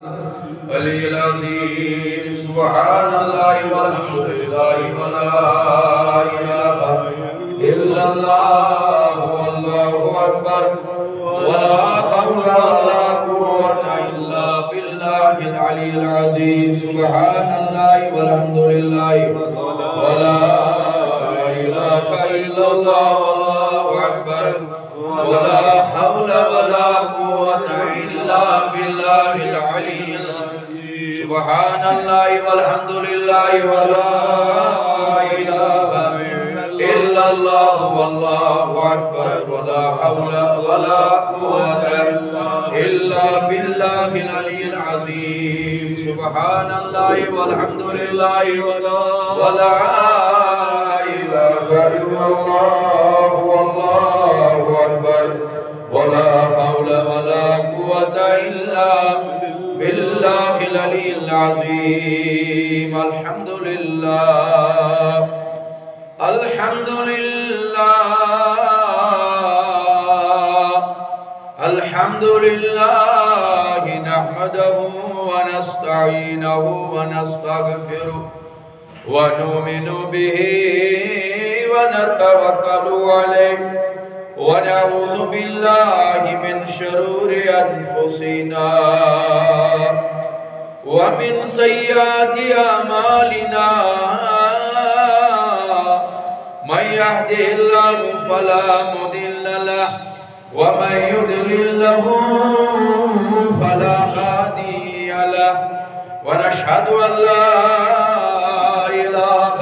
العلي العظيم. سبحان الله والحمد لله ولا إله إلا الله والله أكبر ولا حول ولا قوة إلا بالله العلي العظيم. سبحان الله والحمد لله ولا إله إلا الله والله أكبر ولا حول ولا قوة إلا بالله العلي العظيم. سبحان الله والحمد لله ولا إله إلا الله والله أكبر ولا حول ولا قوة إلا بالله العلي العظيم. سبحان الله والحمد لله ولا إله إلا الله والله أكبر ولا حول ولا قوة إلا بالله العلي العظيم. الحمد لله الحمد لله الحمد لله نحمده ونستعينه ونستغفره ونؤمن به ونتوكل عليه ونعوذ بالله من شرور أنفسنا ومن سيئات أعمالنا. من يهده الله فلا مضل له ومن يضلل له فلا هادي له. ونشهد أن لا إله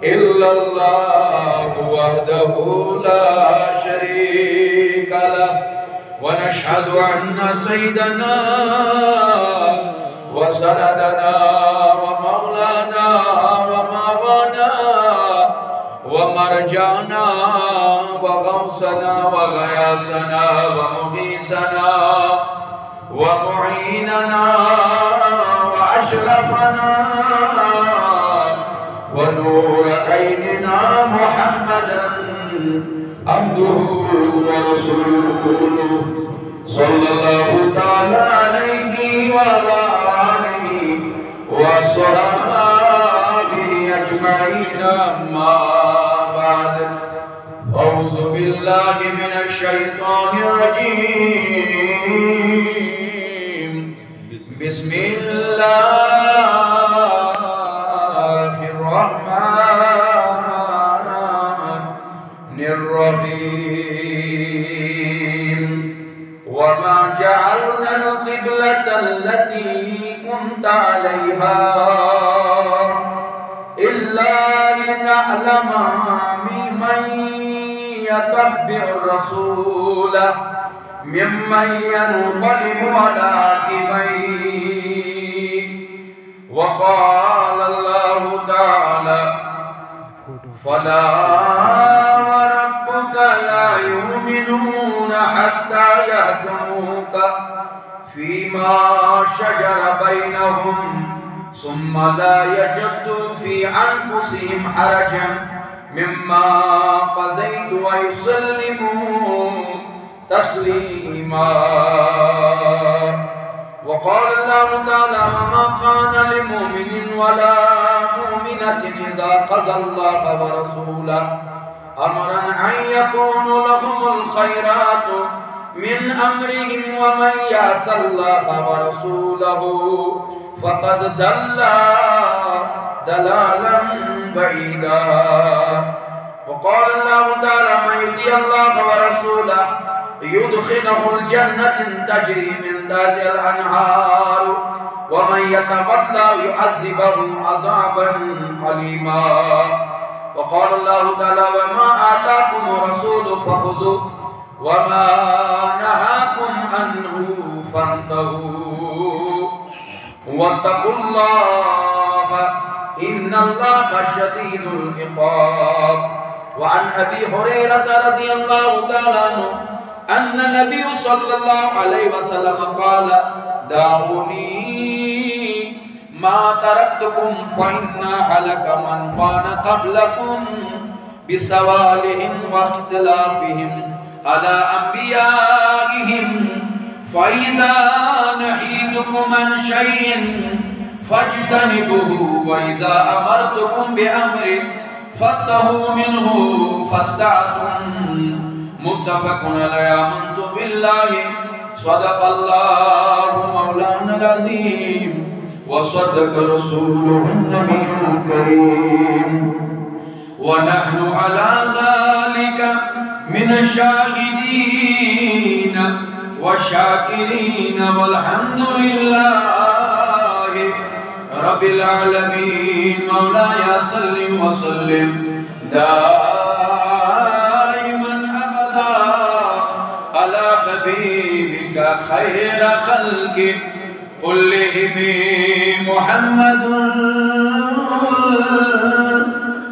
إلا الله وحده لا شريك له. ونشهد أن سيدنا وسندنا ومولانا ومولانا ومرجعنا وغوثنا وغياثنا ومغيثنا ومعيننا وأشرفنا ونور عيننا محمدا عبده ورسوله صلى الله تعالى عليه وعلى آله وصحبه أجمعين. أما بعد أعوذ بالله من الشيطان الرجيم. بسم الله الرحمن الرحيم. وما جعلنا القبلة التي كنت عليها إلا لنعلم ممن يتبع الرسول ممن ينقلب على عقبيه. وقال الله تعالى فلا وربك لا يؤمنون حتى يحكموك فيما شجر بينهم ثم لا يجدوا في أنفسهم حرجا مما قضيت ويسلموا تسليما. وقال الله تعالى وما كان لمؤمن ولا مؤمنة إذا قضى الله ورسوله أمرا أن يكون لهم الخيرات من أمرهم ومن يعص الله ورسوله فقد ضل ضلالا بعيدا. وقال الله تعالى من يطع الله ورسوله يدخله الجنة تجري من تحتها الأنهار ومن يتولى يعذبه عذابا أليما. وقال الله تعالى وما آتاكم الرسول فخذوه وما نهاكم عنه فانتهوا واتقوا الله إن الله شديد العقاب. وعن أبي هريرة رضي الله تعالى عنه أن النبي صلى الله عليه وسلم قال دعوني ما تركتكم فإن هلك من كان قبلكم بسوالهم واختلافهم على أنبيائهم فَإِذَا نَهِيتُكُمْ عَنْ شَيْءٍ فَاجْتَنِبُوهُ وَإِذَا أَمَرْتُكُمْ بِأَمْرٍ فَاتَّقُوا مِنْهُ فَاسْتَعْتُمْ متفق علیہ آمنت باللہ صدق اللہ مولانا العظیم وصدق رسوله النبي الكريم ونحن على ذلك من الشاهدين والشاكرين والحمد لله رب العالمين مولاي صل وسلم دائما أبدا على حبيبك خير خلق كلهم محمد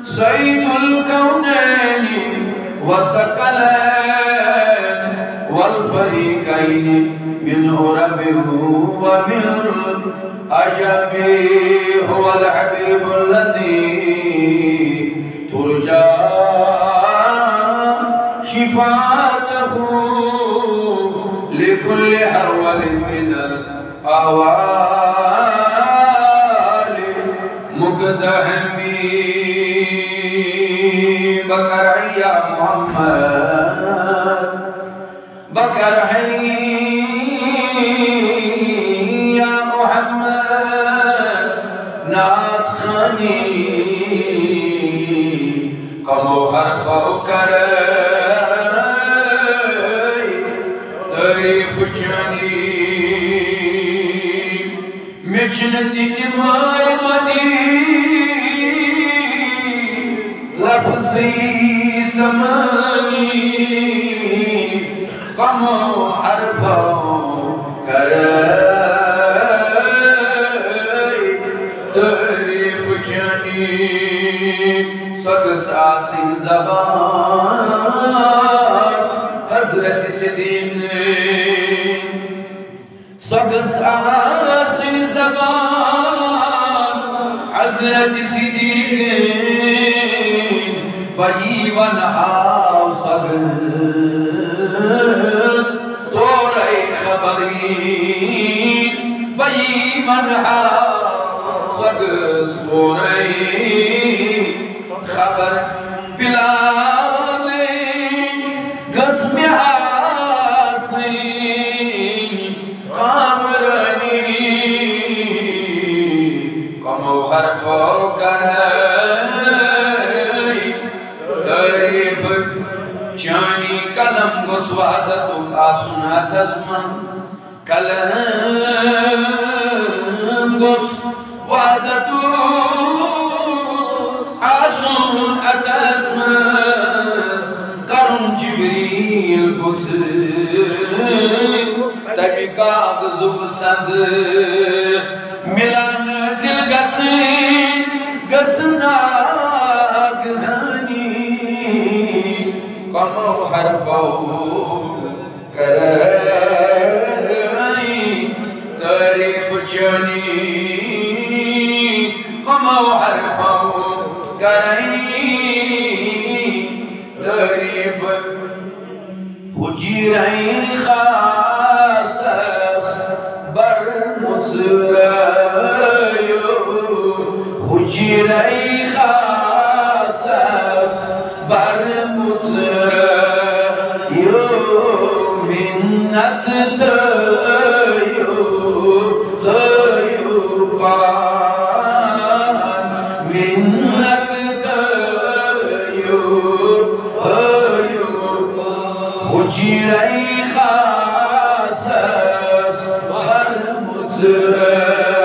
سيد الكونين والثقلين والفريقين من عربه ومن عجبه هو الحبيب الذي ترجى شفاعته لكل هرول من الأهوال مقتحمي بكر يا محمد بكر يا محمد نات خاني قمو حرفه كري تاريخ جاني مجنتي كماي مدي لفظي سماني قمو حرفه كري تاريخ جاني سقس آسن زبان حضرت صدیق سقس آسن زبان حضرت صدیق بہی ونہاو سقس توڑے خبرین بہی ونہاو سقس توڑے خبر پلالے گزم حاسین قامرنی کمو حرفو کرئی تعریف جانی کلم گز وعدتک آسنات ازمن کلم گز وعدتک آسون اتسمس کرن جبریل بسر تبکاق زب سز ملان زل گسن گسناک دھانی کمو حرفو کرائی تعریف جانی کمو حرفو کرائی تعریف حجیرہی خاصس بر مصرائیو حجیرہی خاصس بر مصرائیو منت تیو غیوبان منت حجیرہی خاصس بر مصرائیو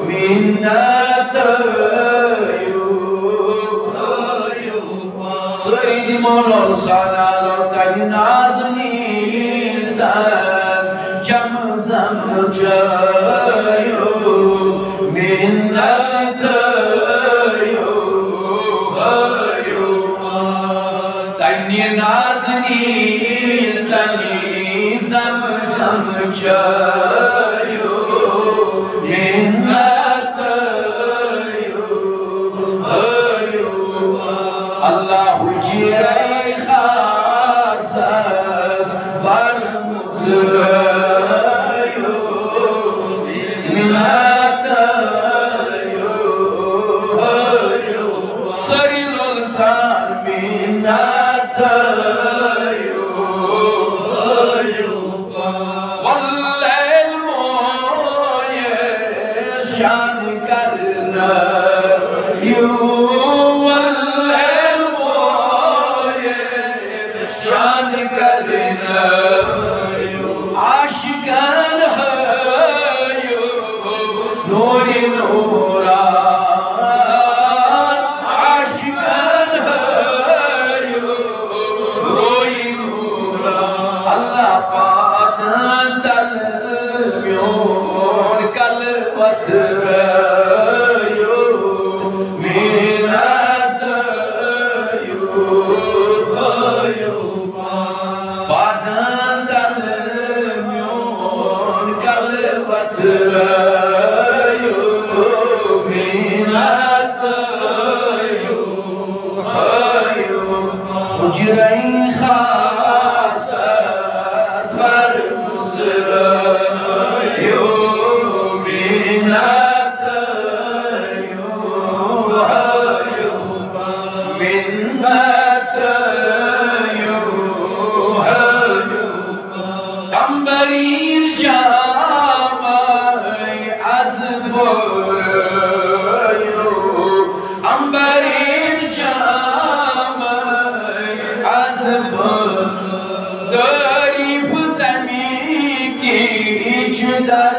منت سوید مولون سالالو تائی نازنین دن جم زم جایو منت تائی نازنین تائی زم جم جایو منت اللہ حجیرہی خاصس بر مصرائیو حجرۂ خاصت پر مصریو منت منت قمبرین جامع از برو قمبرین جامع از برو تعریف تمیکی در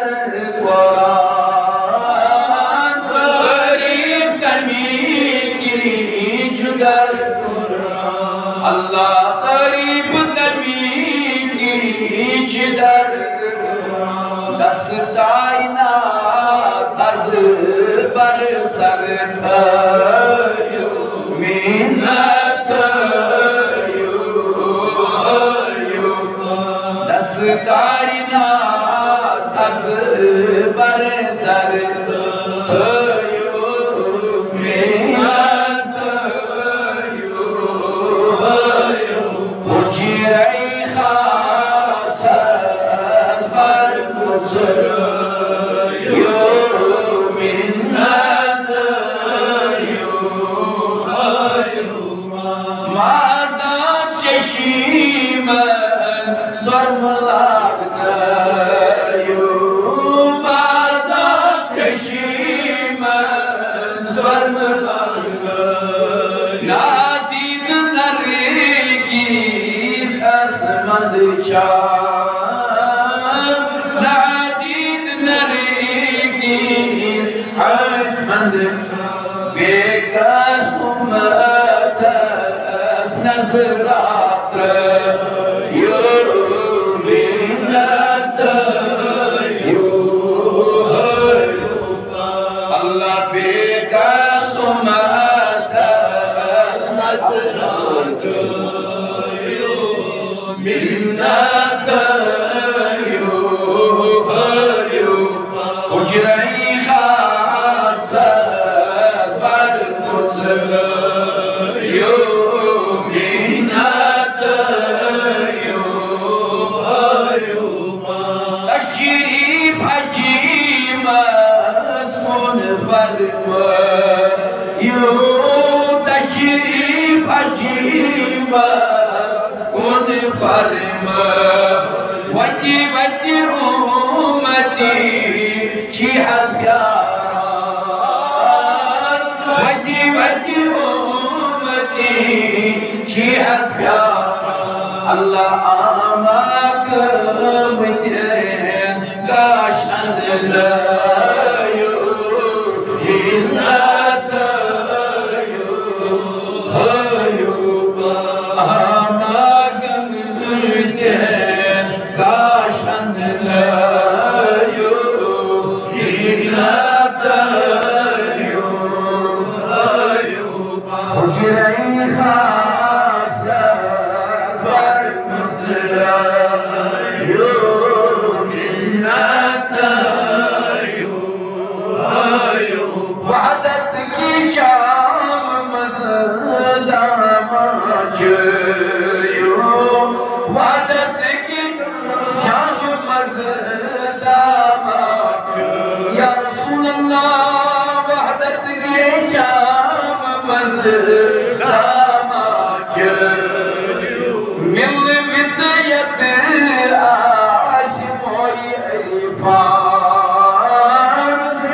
قرآن تعریف تمیکی در قرآن اللہ تعریف تمیکی در دستای ناز از بر سر تایو منت دستای ناز از بر سر تایو منت حجرۂ خاصت پر مصریو منت مازاد چشیمن سرم لاغنیو مازاد چشیمن سرم لاغنیو نادید نرگیز اسمند چان نادید نرگیز اسمند بیکس امت از نظرات یو منت اللہ بیکس امت از نظرات منت حجرۂ خاصت پر مصریو منت تشریف حجیم از منفرمیو تشریف حجیم منفرمیو وتی وتی امتی چی حسبیان وتی وتی امتی چی حسبیان اللہ آمک متین گاشند لیو منت آمک متین گاشند لیو منت حجرۂ خاصت پر مصریو منت وحدت کی شام مزدام چیو وحدت کی شام مزدام چیو یا رسول اللہ وحدت کی شام مزدام چیو مل وطیت آسموئی عرفان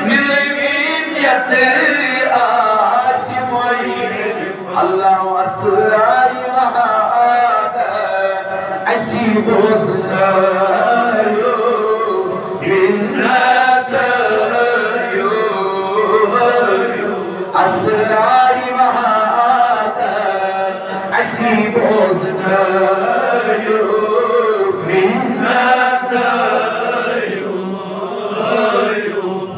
مل وطیت آسموئی اللہ اسرار وحاد عشیب وزنایو منت اسرار وحاد عشیب وزنایو منت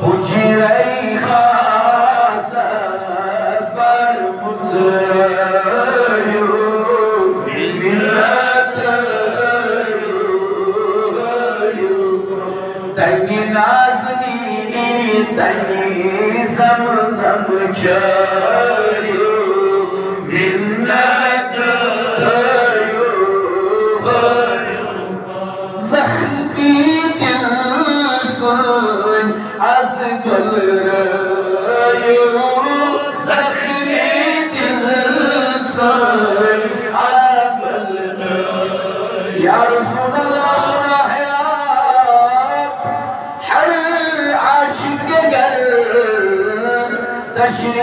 حجرۂ خاصت پر مصریو منت تنی نازنی تنی زمزم چایو منت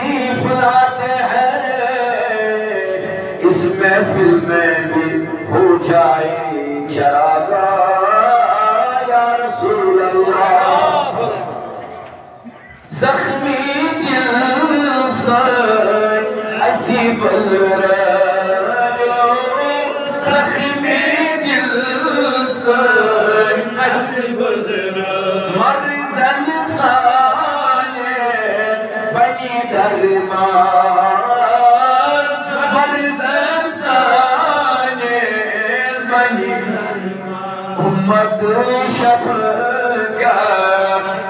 تشریف لاتے ہیں اس محفل میں بھی ہو جائے چراغاں یا رسول اللہ زخمی دل سر ایسی بل رہے زخمی دل سر ایسی بل رہے مرزن سانے بنی درمان مرزن سانے بنی امت شب کا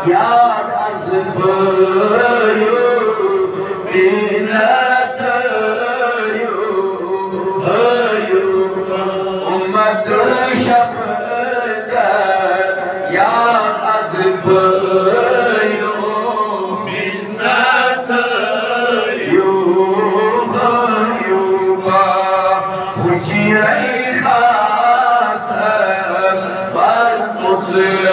یاد بيو بنات يو أمة شفقة يا عزب بنات يو وجري خاصة والمصير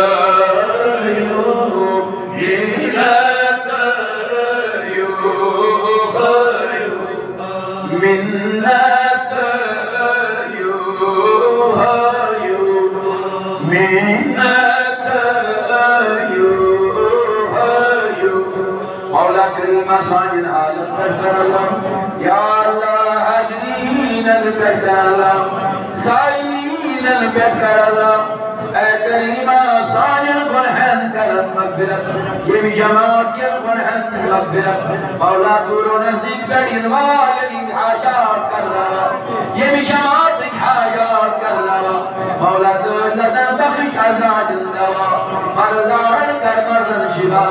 ساجن عالم بہتر اللہ یا اللہ حاضرین البہتر اللہ سائلین البہتر اللہ اے کریمہ ساجن گنہن کرم مغفرت یہ بھی جماعت کے گنہن مغفرت مولا دور و نزدیک بیٹھن والدین حاجات کر رہا یہ بھی جماعت حاجات کر رہا مولا دور نظر بخش ازاد الدوا مرزان کر مرزن شبا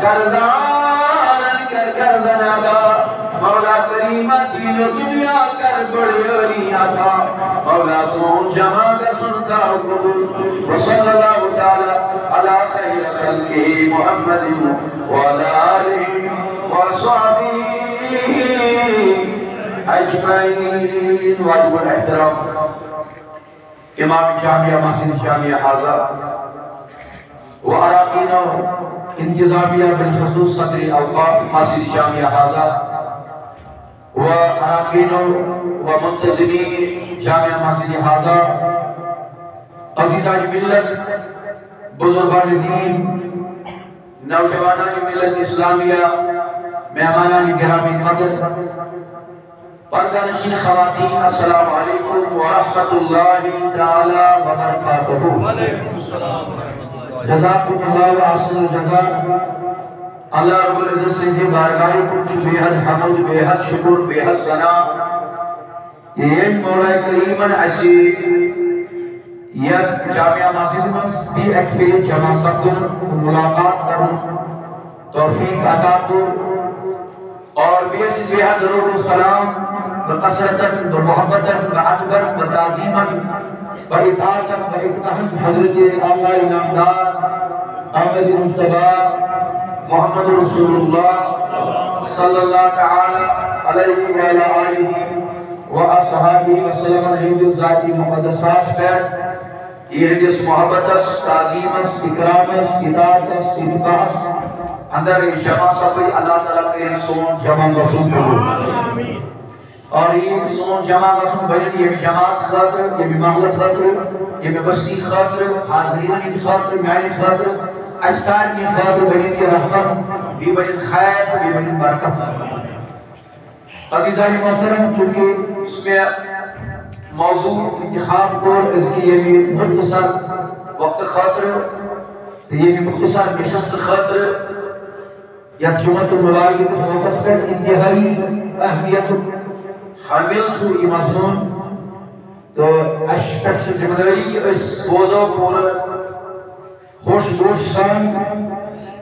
کردان کر زنادا مولا کریمہ دین و دنیا کر بڑی عطا مولا سون جمع کا سنتا قبول وصلی اللہ تعالی علی خیر خلقہ محمد وعلی آلہ وصحبہ اجمعین واجب الاحترام امام جامعہ مسجد جامعہ حاضر وعراقین انتظامیہ بالخصوص صدر اوقاف مسجد جامعہ حاضر وعراقین ومنتظمین جامعہ مسجد حاضر عزیزان ملت بزرگان دین نوجوانان ملت اسلامیہ مہمانان گرامی قدر پردہ نشین خواتین السلام علیکم ورحمت اللہ تعالی وبرکاتہ جزاکم اللہ و احسن الجزاء اللہ رب العزت سے جی بارگاہی کچھ بے حد حمد بے حد شکر بے حد ثنا یہ مولا کریمن ایسی یہ جامعہ مسجد میں بھی ایک پھر جمع سکتر ملاقات کروں توفیق عطا کو اور بے حد درود و سلام بقصرتا بمحبتا بعدبا بتعظیما بإطاعتا بإتقاحا حضرت آقا نامدار احمد مجتبہ محمد رسول اللہ صلی اللہ تعالی علیہ وآلہ آلہ وآصحابہ وسلم ہند ذاتی مقدسات پر یہ ہندس محبتس تعظیمس اکرامس اطاعتس اتقاحس اندر جمع سبی اللہ تعالیٰ کے سون جمع رسول کرو اور یہ سون جمع رسول بجن یہ بھی جماعت خاطر یہ بھی محلت خاطر یہ بھی بستی خاطر حاضرین کی خاطر میانی خاطر اجسار کی خاطر بجن کی رحمت بھی بجن خیر بھی بجن برکت عزیزان محترم چونکہ اس میں موضوع انتخاب کو اس کی یہ بھی مختصر وقت خاطر تو یہ بھی مختصر نشست خاطر یا جمعۃ المبارک کے موقف پر انتہائی اہمیت حامل چھو یہ مضمون تو اشپٹ سے ذمہ داری کہ اس بوزو پورا خوش گوش سان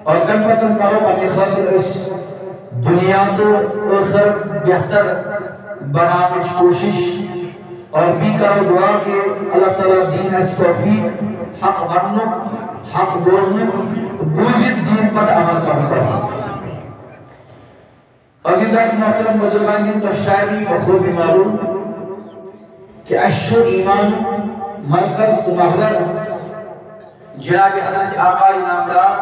اور کنپتن کرو اپنی خاطر اس دنیا تو آخرت بہتر بنانے کی کوشش اور بھی کرو دعا کہ اللہ تعالیٰ دین اس توفیق حق ورنک حق بولنک بوزید دین پر عمل کرتا عزیزان محترم بزرگان دین تو شاعری بخوبی معلوم کہ اشو ایمان مرکز تو محضر جناب حضرت آقا نامدار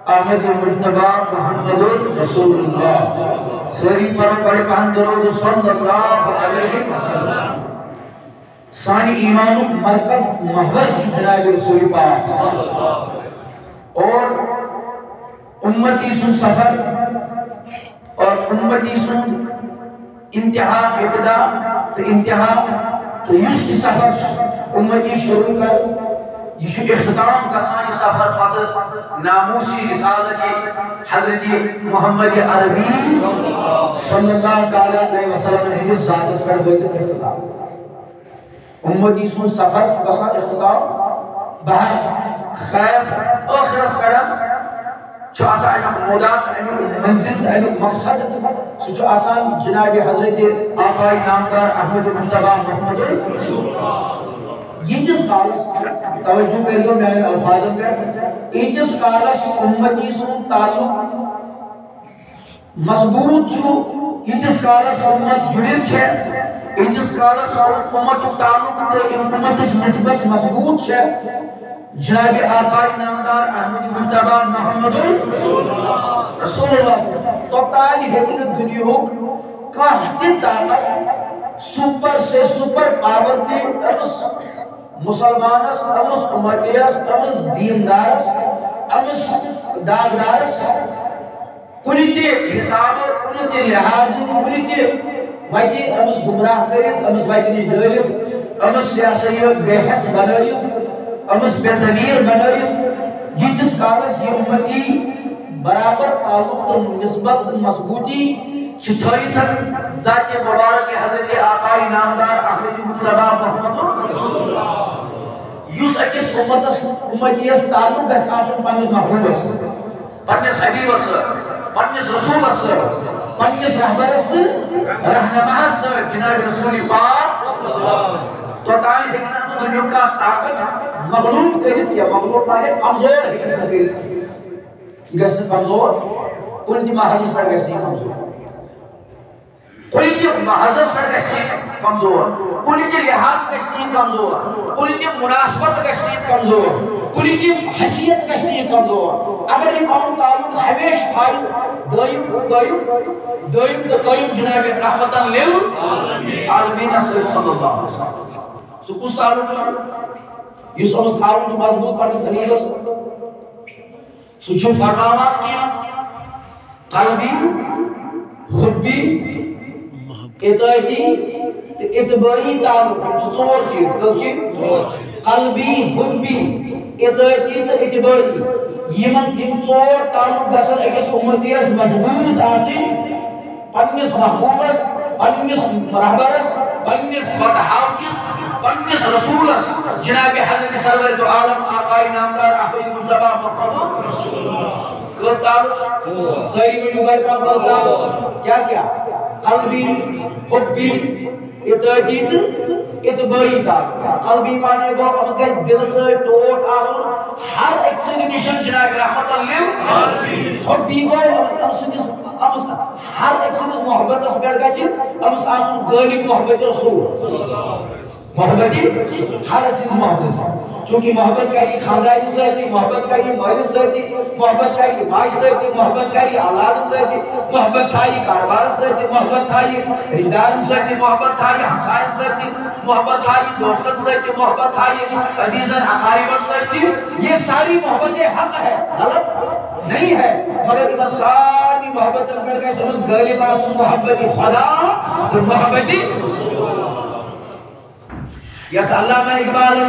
احمد مجتبی محمد رسول اللہ سری پر پڑھ پہن درود صلی اللہ علیہ وسلم سانی ایمان مرکز محور جناب رسول پاک اور امتی سن سفر اور امتی سن انتہا ابتدا تو انتہا تو یس سفر امتی شروع کر یہ اختتام کا سانی سفر پتر ناموسی رسالت حضرت محمد عربی صلی اللہ علیہ وسلم نے ذات پر بیت اختتام امتی سن سفر کا سان اختتام بہر خیر آخرت کرم چو آسان محمودات منزل مقصد سو آسان جناب حضرت آقائی نامدار احمد مجتبی محمد یہ جس کالس توجہ کریو میں نے الفاظ پر یہ جس کالس امتی سو تعلق مضبوط چھو یہ جس کالس امت جڑت چھے یہ جس کالس امت تعلق تے امت نسبت مضبوط چھے جناب آقائی نامدار احمد مجتبی محمد رسول اللہ سوتالی ہیکن دنیاوک کا ہتی طاقت سپر سے سپر پاور تی امس مسلمانس امس امتیس امس دیندارس امس داغدارس کنیتی حساب کنیتی لحاظ کنیتی ویتی امس گمراہ کرید امس ویتی نش دولید امس سیاسیت بے حس بنائید امس بے ضمیر بنائید یہ جس کالس یہ امتی برابر تعلق نسبت مضبوطی چھتھائی تھا ذات مبارک حضرت آقائی نامدار احمد مجتبی محمد یوس اکس امتیس تعلق گس آسن پنیس محبوبس پنیس حبیبس پنیس رسولس پنیس رہبرس رہنماس جناب رسول پاک تو تعالی دیکھنا تو دنیا کا طاقت مغلوب کرت یا مغلوب پانے کمزور ہے کس نے کرت یہ گشت کمزور قلتی محضر پر گشت کمزور قلتی محضر پر گشت کمزور قلتی لحاظ گشت کمزور قلتی مناسبت گشت کمزور قلتی حسیت گشت کمزور اگر امام تعلق ہمیش بھائی دائم تو قائم جناب رحمتاً لیل عالمین صلی اللہ علیہ وسلم سو کس تعلق شروع یہ سمجھ تعلق مضبوط پڑھنے سنیل سو چھو فرماوان کیا قلبی حبی اطاعتی اتباعی تعلق چور چیز کس چیز قلبی حبی اطاعتی اتباعی یہ چور تعلق گسن اکس امتیس مضبوط آسی پنیس محبوبس پنیس رہبرس پنیس فتحاکس پنیس رسولس جناب حضرت سرور تو عالم آقائی نامدار احمد مجتبی محمد کس تعلق سہی ویڈیو بائی پر کس تعلق کیا قلبی حبی اطاعت اتباعی تعلق قلبی مانے گو ہم اس کا دل سے ٹوٹ آسن ہر ایک سے نشان جناب رحمت اللہ حبی گو ہر ایک سے محبت اس بیٹھ گئی ہم اس آسن غالب محبت رسول محبتی ہر چیز محبت چونکہ محبت کا یہ خاندانی سہتی محبت کا یہ مالی سہتی محبت کا یہ مائی سہتی محبت کا یہ اولاد سہتی محبت کا یہ کاروبار سہتی محبت کا یہ رشتدار سہتی محبت کا یہ ہمسائے سہتی محبت کا یہ دوستن سہتی محبت کا یہ عزیزاً اقاربت سہتی یہ ساری محبتیں حق ہے غلط نہیں ہے مگر یہ ساری محبت میں گئے سمجھ غالب آسن محبتی خدا تو محبتی یا تو علامہ اقبال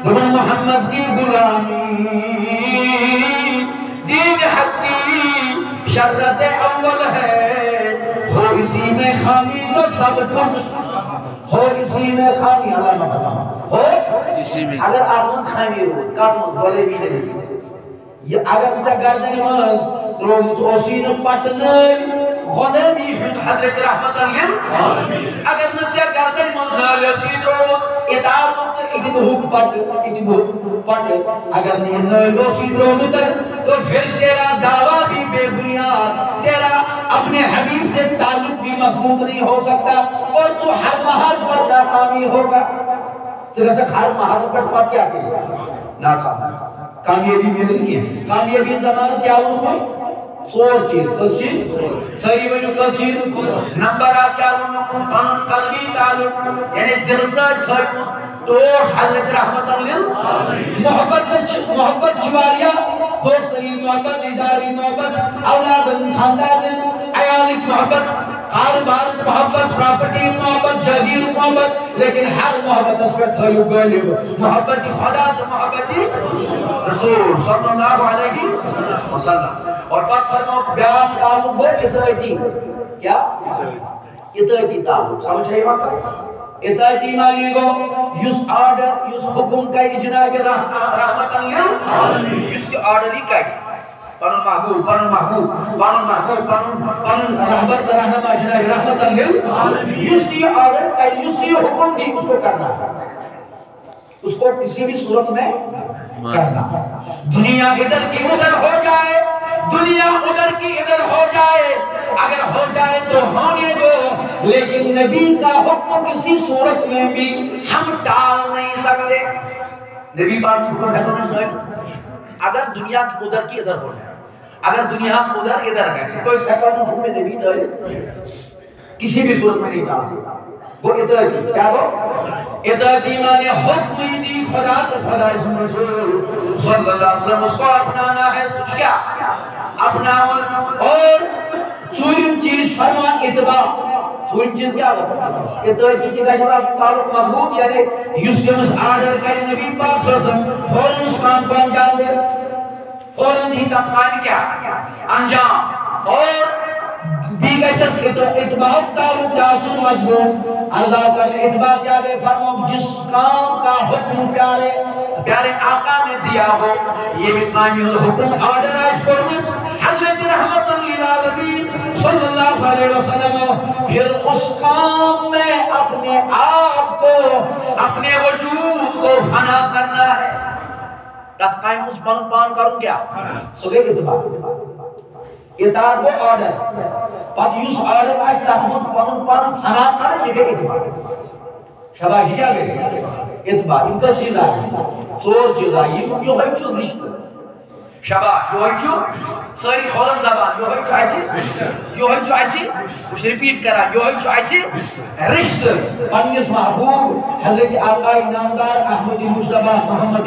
دمن محمد کی غلامی دین حق کی شرط اول ہے ہو اسی میں خامی تو سب کچھ ہو اسی میں خامی علامہ ہو اسی میں اگر آپ اس خامی روز کارمز بولے بھی نہیں یہ اگر اسا گردن ماز رومت اوسین پتنر غلامی حضرت رحمت اللہ اگر نسیا گردن ماز نالسی رومت اطاعت اتبہوک پٹ اگر نالسی رومت تو پھر تیرا دعویٰ بھی بے بنیاد تیرا اپنے حبیب سے تعلق بھی مضبوط نہیں ہو سکتا اور تو ہر محاذ پر ناکامی ہوگا صرف ہر محاذ پر کیا کہ ناکام کامیابی مل گئی ہے. کامیابی ضمانت کیا وہ کوئی 4 چیز. کس چیز؟ ساری ونیو کس چیز؟ نمبر آ کیا وہ پن قلبی تعلق یعنی دل سے تھو تو حضرت رحمت اللہ محبت چھواریا دوستری محبت اداری محبت اولاد خاندان عیال محبت کاروبار محبت پراپرٹی محبت جاگیر محبت لیکن ہر محبت اس پر تھیو غالب محبت خدا تو محبت رسول صلی اللہ علیہ وسلم. اور بات فرماؤ بیان تعلق وہ اطاعتی کیا اطاعتی تعلق سمجھ ہے وہاں اطاعتی معنی گو یس آرڈر یس حکم کئی جناب رحمت اللہ یس کی آرڈر ہی کئی پنن محبوب رحمت رحمہ جناب رحمت اللہ یس کی آرڈر کئی یس کی حکم دی اس کو کرنا اس کو کسی بھی صورت میں کرنا. دنیا ادھر کی ادھر ہو جائے دنیا ادھر کی ادھر ہو جائے اگر ہو جائے تو ہونے دو لیکن نبی کا حکم کسی صورت میں بھی ہم ٹال نہیں سکتے. نبی پاک حکم ہے تو اگر دنیا ادھر کی ادھر ہو جائے اگر دنیا ادھر ادھر کیسے کوئی سیکنڈ حکم نبی ٹال کسی بھی صورت میں نہیں ٹال سکتا. وہ اطاعتی کیا وہ اطاعتی معنی حکم دی خدا تو خدا اسم رسول صلی اللہ علیہ وسلم اس کو اپنانا ہے. سوچ کیا اپناؤں اور چوریم چیز فرمان اتباع. چوریم چیز کیا ہو اطاعتی کی جب تعلق مضبوط یعنی یوسٹیمس آرڈر کرے نبی پاک صلی اللہ علیہ وسلم فوراً اس کام کو انجام دے فوراً ہی تفقان کیا انجام اور دیگر سے اتباع تعلق جاسون مضبوط عذاب کرنے اتباع جاگے فرمو جس کام کا حکم پیارے آقا نے دیا ہو یہ بھی قانون حکم آرڈر آج کرنے حضرت رحمت للعالمین صلی اللہ علیہ وسلم پھر اس کام میں اپنے آپ کو اپنے وجود کو فنا کرنا ہے. تفقائم اس پان کروں کیا سگے اتباع اطاعت وہ آرڈر پت یس آرڈر آج تحمد پانن فنا کر یہ اتباع شباہ کیا گئے اتباع ان کا چیز آئی 4 چیز آئی یہ ہے چھو رشتہ شباہ یہ ہے چھو ساری خولم زبان یہ ہے چھو ایسی کچھ ریپیٹ کرا یہ ہے چھو ایسی رشتہ پنیس محبوب حضرت آقا نامدار احمد مجتبہ محمد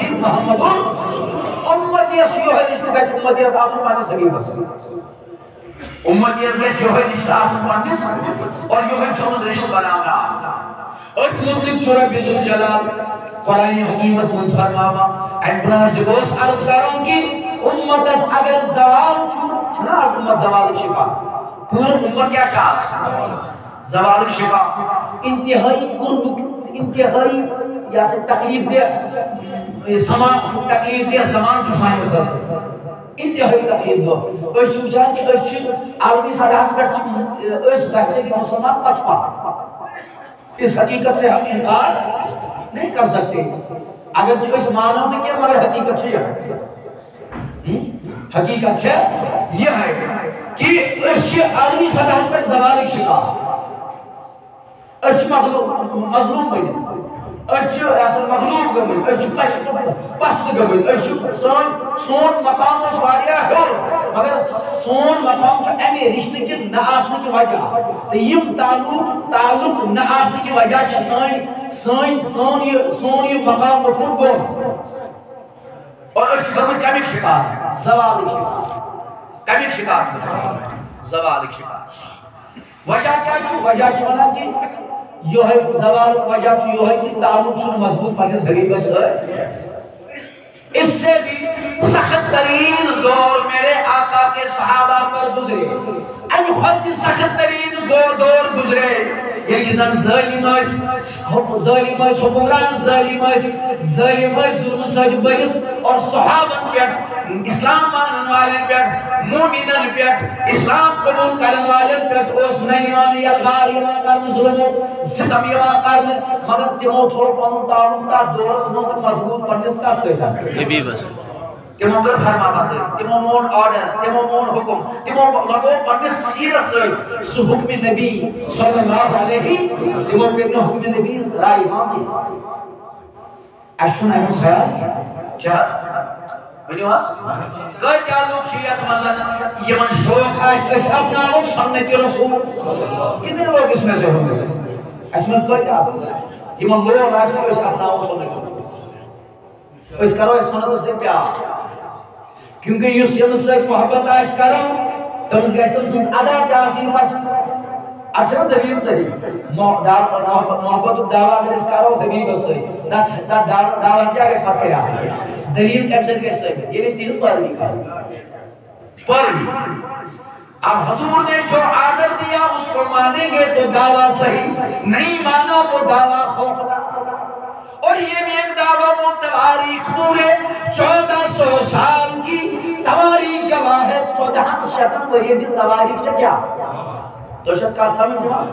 امتیس یہ ہے رشتہ کیسے امتیس آسو پانیس حبیب امتیس کیسے یہ ہے رشتہ آسو پانیس اور یہ ہے چھو رشتہ بنانا اطلب چورا بیزو جلال قرآن حکیم اسمس فرماما انبران جبوس عرض کروں کی امت اس اگر زوال چھنا امت زوال شفا پور امت کیا چاہ زوال شفا انتہائی قرب انتہائی یا سے تکلیف دے سمان چسائیں مطلب انتہائی تکلیف دو اس چوچان کی اس عالمی صداق پر اس بحثے کی مسلمان پسپا اس حقیقت سے ہم انکار نہیں کر سکتے اگر جو اس معنی میں کیا مگر حقیقت سے حقیقت ہے یہ ہے کہ اس عالمی سطح پر زوال شکا اس مظلوم بنے اس مغلوب گئے اس پست گئے اس سون مقام اس واریا ہے مگر سون مقام چھو امی رشتہ کی نہ آسنے کی وجہ تو یم تعلق نہ آسنے کی وجہ چھو سون یہ مقام اٹھون گو اور اس گمت کمیک شکار زوال شکار کمیک شکار زوال شکار وجہ کیا چھو وجہ چھو بنا کہ یہ ہے زوال وجہ چھو یہ ہے کہ تعلق چھو مضبوط پاکس غریب ہے اس سے بھی سخت ترین دور میرے آقا کے صحابہ پر گزرے خود سخت ترین دور گزرے یہ زن ظالم حکمران ظالم ظلم سج بلت اور صحابت پیٹ اسلام مانن والن پیٹ مومنن پیٹ اسلام قبول کرن والن پیٹ اس ننیوان یلغار یما کرن ظلم ستم یما کرن مگر تمو تھوڑ پانون تعلق تا دورس مضبوط پنس کا سیتا تمو کر فرما بندے تمو مون آرڈر تمو مون حکم تمو لگو پنس سیرس سو حکم نبی صلی اللہ علیہ تمو پہنے حکم نبی رائی مانگی اشون ایمون خیال کیا ونیو حس کئی تعلق شیعت مزن یمن شوق آئیس اس اپناو سنت رسول کتنے لوگ اس میں سے ہوں گے اس میں سے کئی آس یمن لوگ آئیس اس اپناو سنت رسول اس کرو اس سنت سے پیار کیونکہ یہ یمن سے محبت آئیس کرو تمس گئے تم سنس ادا تاثیر پسند اچھا دلیل صحیح محبت الدعوہ اگر اس کارو حبیب صحیح دعوہ کیا کہ پتہ ہے دلیل کیپشن کے صحیح یہ اس چیز پر نہیں کہا پر بھی اب حضور نے جو آرڈر دیا اس کو مانیں گے تو دعویٰ صحیح نہیں مانو تو دعویٰ خوفنا اور یہ بھی ایک دعویٰ وہ تواریخ پورے 1400 سال کی تواریخ گواہ ہے 14 شتن وہ یہ بھی تواریخ سے کیا تو شد کا سمجھ ہوا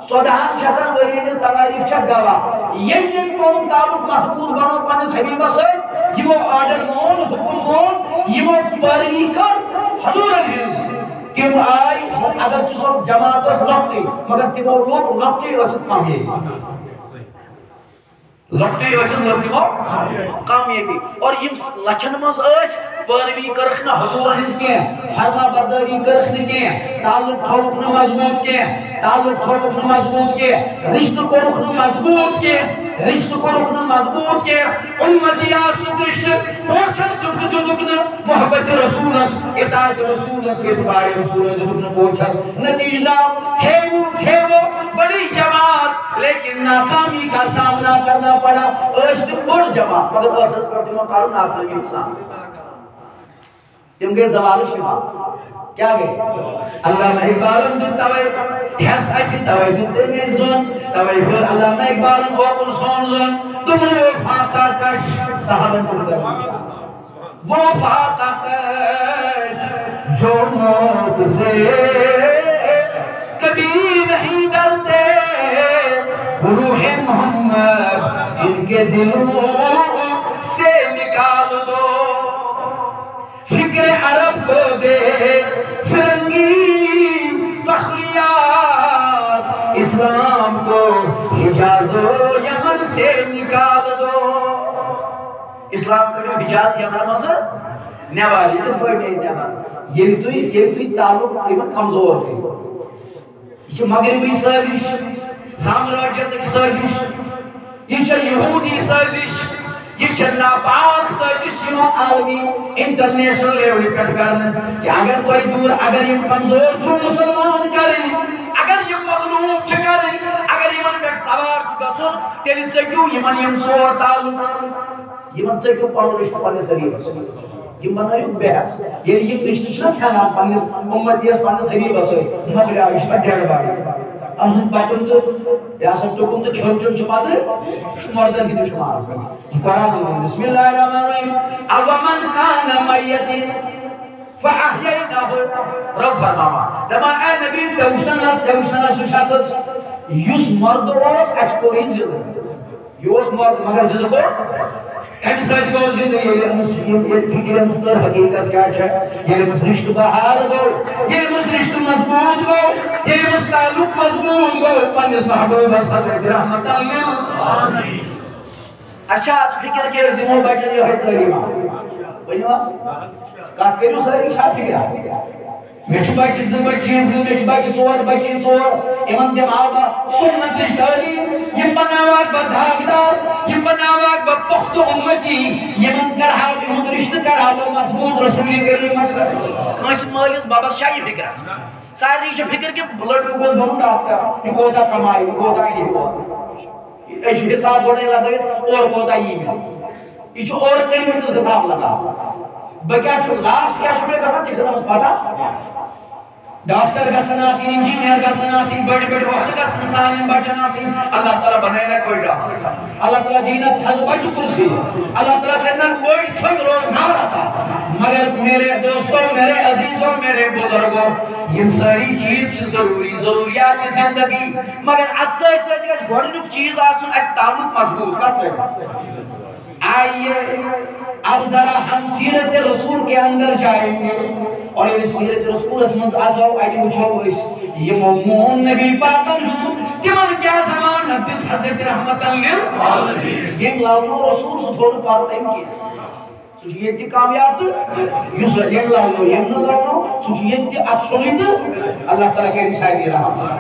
14 شتن وہ یہ بھی تواریخ سے گواہ یہ بھی کون تعلق محبوظ بنو پانس حبیبہ سے یہ وہ آرڈر مون حکم مون یہ وہ پاروی کر حضور علیہ تم آئی اگر چیزوں جماعت اس لکھتے مگر تمہوں لوگ لکھتے وچت کامیابی لکھتے وچت لکھتے کامیابی اور یہ لچن مز اس پاروی کرخنا حضور علیہ کے فرما برداری کرخنا کے تعلق تھوڑکنا مضبوط کے تعلق تھوڑکنا مضبوط کے رشت کو رکھنا مضبوط کے رشت کو رکھنا مضبوط کے امتی آسو رشت پوچھت دکنا محبت رسول اطاعت رسول اتباع رسول دکنا پوچھت نتیجہ تھیو بڑی جماعت لیکن ناکامی کا سامنا کرنا پڑا اشت بڑ جماعت مگر ادرس پر تمہیں کارو ناکامی انسان تم گئے زوال شفا کیا گئے اللہ میں اقبالن دن توئی حس ایسی توئی دن تیمی زن توئی پھر اللہ میں اقبالن اوپن سون زن تمہیں وفاقہ کش صحابن کو زن وفاقہ کش جو موت سے کبھی نہیں ڈرتے روح محمد ان کے دلوں سے نکال دو فکر عرب کو دے فرنگی تخلیات اسلام کو حجاز و یمن سے نکال دو اسلام کو حجاز یمن مصر نیوالی جس کوئی نہیں نیوالی یہ توی تعلق ایمان کمزور ہے یہ مغربی سازش سامراجیت سازش یہ چھے یہودی سازش یہ چھے ناپاک سازش عالمی انٹرنیشنل لیولی پر کرنا کہ اگر کوئی دور اگر یہ کمزور چھو مسلمان کریں اگر یہ مظلوم چھے کریں اگر یہ من پر سوار چھکا سن تیری سے کیوں یہ من یہ سور تعلق یہ من سے کیوں پڑھو رشتہ پڑھنے سریف یہ من ایک بحث یہ رشتہ چھنا چھانا پڑھنے امتیس پڑھنے سریف سے مغلی آئیش پر ڈیڑھ باری اصل بچن تو یا سب تو کم تو کھیل چون چھپا دے مردن کی دشمار قرآن اللہ بسم اللہ الرحمن الرحیم اومن کان میتین فاحییناہو رب فرماما دما اے نبی توشتنا سوشاتت یوس مرد روز اشکوری زد یوس مرد مگر زد کو کمی ساتھ کو زد یہ مستر حقیقت کیا ہے یہ مسرشت بہار گو یہ مسرشت مضبوط گو یہ مستعلق مضبوط گو پنیس محبوب صدق رحمت اللہ اچھا اس فکر کے زمون بچن یہ حیط لگی ماں بنی واس کات کے جو ساری شاہ فکر میچ بچی زن بچی میچ بچی سور ایمان دیم آگا سنت اشتالی یہ بناواک با دھاگدار یہ بناواک با پخت امتی یہ من کرہا یہ رشت کرہا با مضبوط رسولی کریم کانس مالیس بابا شاہی فکر ہے ساری ریچ فکر کے بلڈ گوز بنو ڈاک کر یہ کوتا کمائی یہ کوتا یہ کوتا ایش حساب بڑھنے لگا ہے اور کوتا یہ بھی یہ جو اور کریمت اس گتاب لگا بکیا چھو لاس کیا شمیں کہا تیسے نمت پاتا ڈاکٹر کا سناسی انجینئر کا سناسی بڑی بڑی وقت کا سنسانی بچناسی اللہ تعالیٰ بنائے گا کوئی ڈاکٹر اللہ تعالیٰ دینا تھز بچ کرسی اللہ تعالیٰ کہنا کوئی چھوٹ روز نہ رہتا مگر میرے دوستوں میرے عزیزوں میرے بزرگوں یہ ساری چیز ضروریات زندگی مگر اکثر سے گھڑنک چیز آسن اس تعلق مضبوط کا سے آئیے اب ذرا ہم سیرت رسول کے اندر جائیں گے اور یہ سیرت رسول اسمز آزاؤ آئیے مجھو یہ مومون نبی پاکن ہوں تمہن کیا زمان نبیس حضرت رحمت اللہ یہ ملاؤنو رسول سے تھوڑا پارتا ہم کیا یہ کامیاب اس لگنو یہ لگنو سوچ افسوئی تو اللہ تعالیٰ کے انسائی دے رہا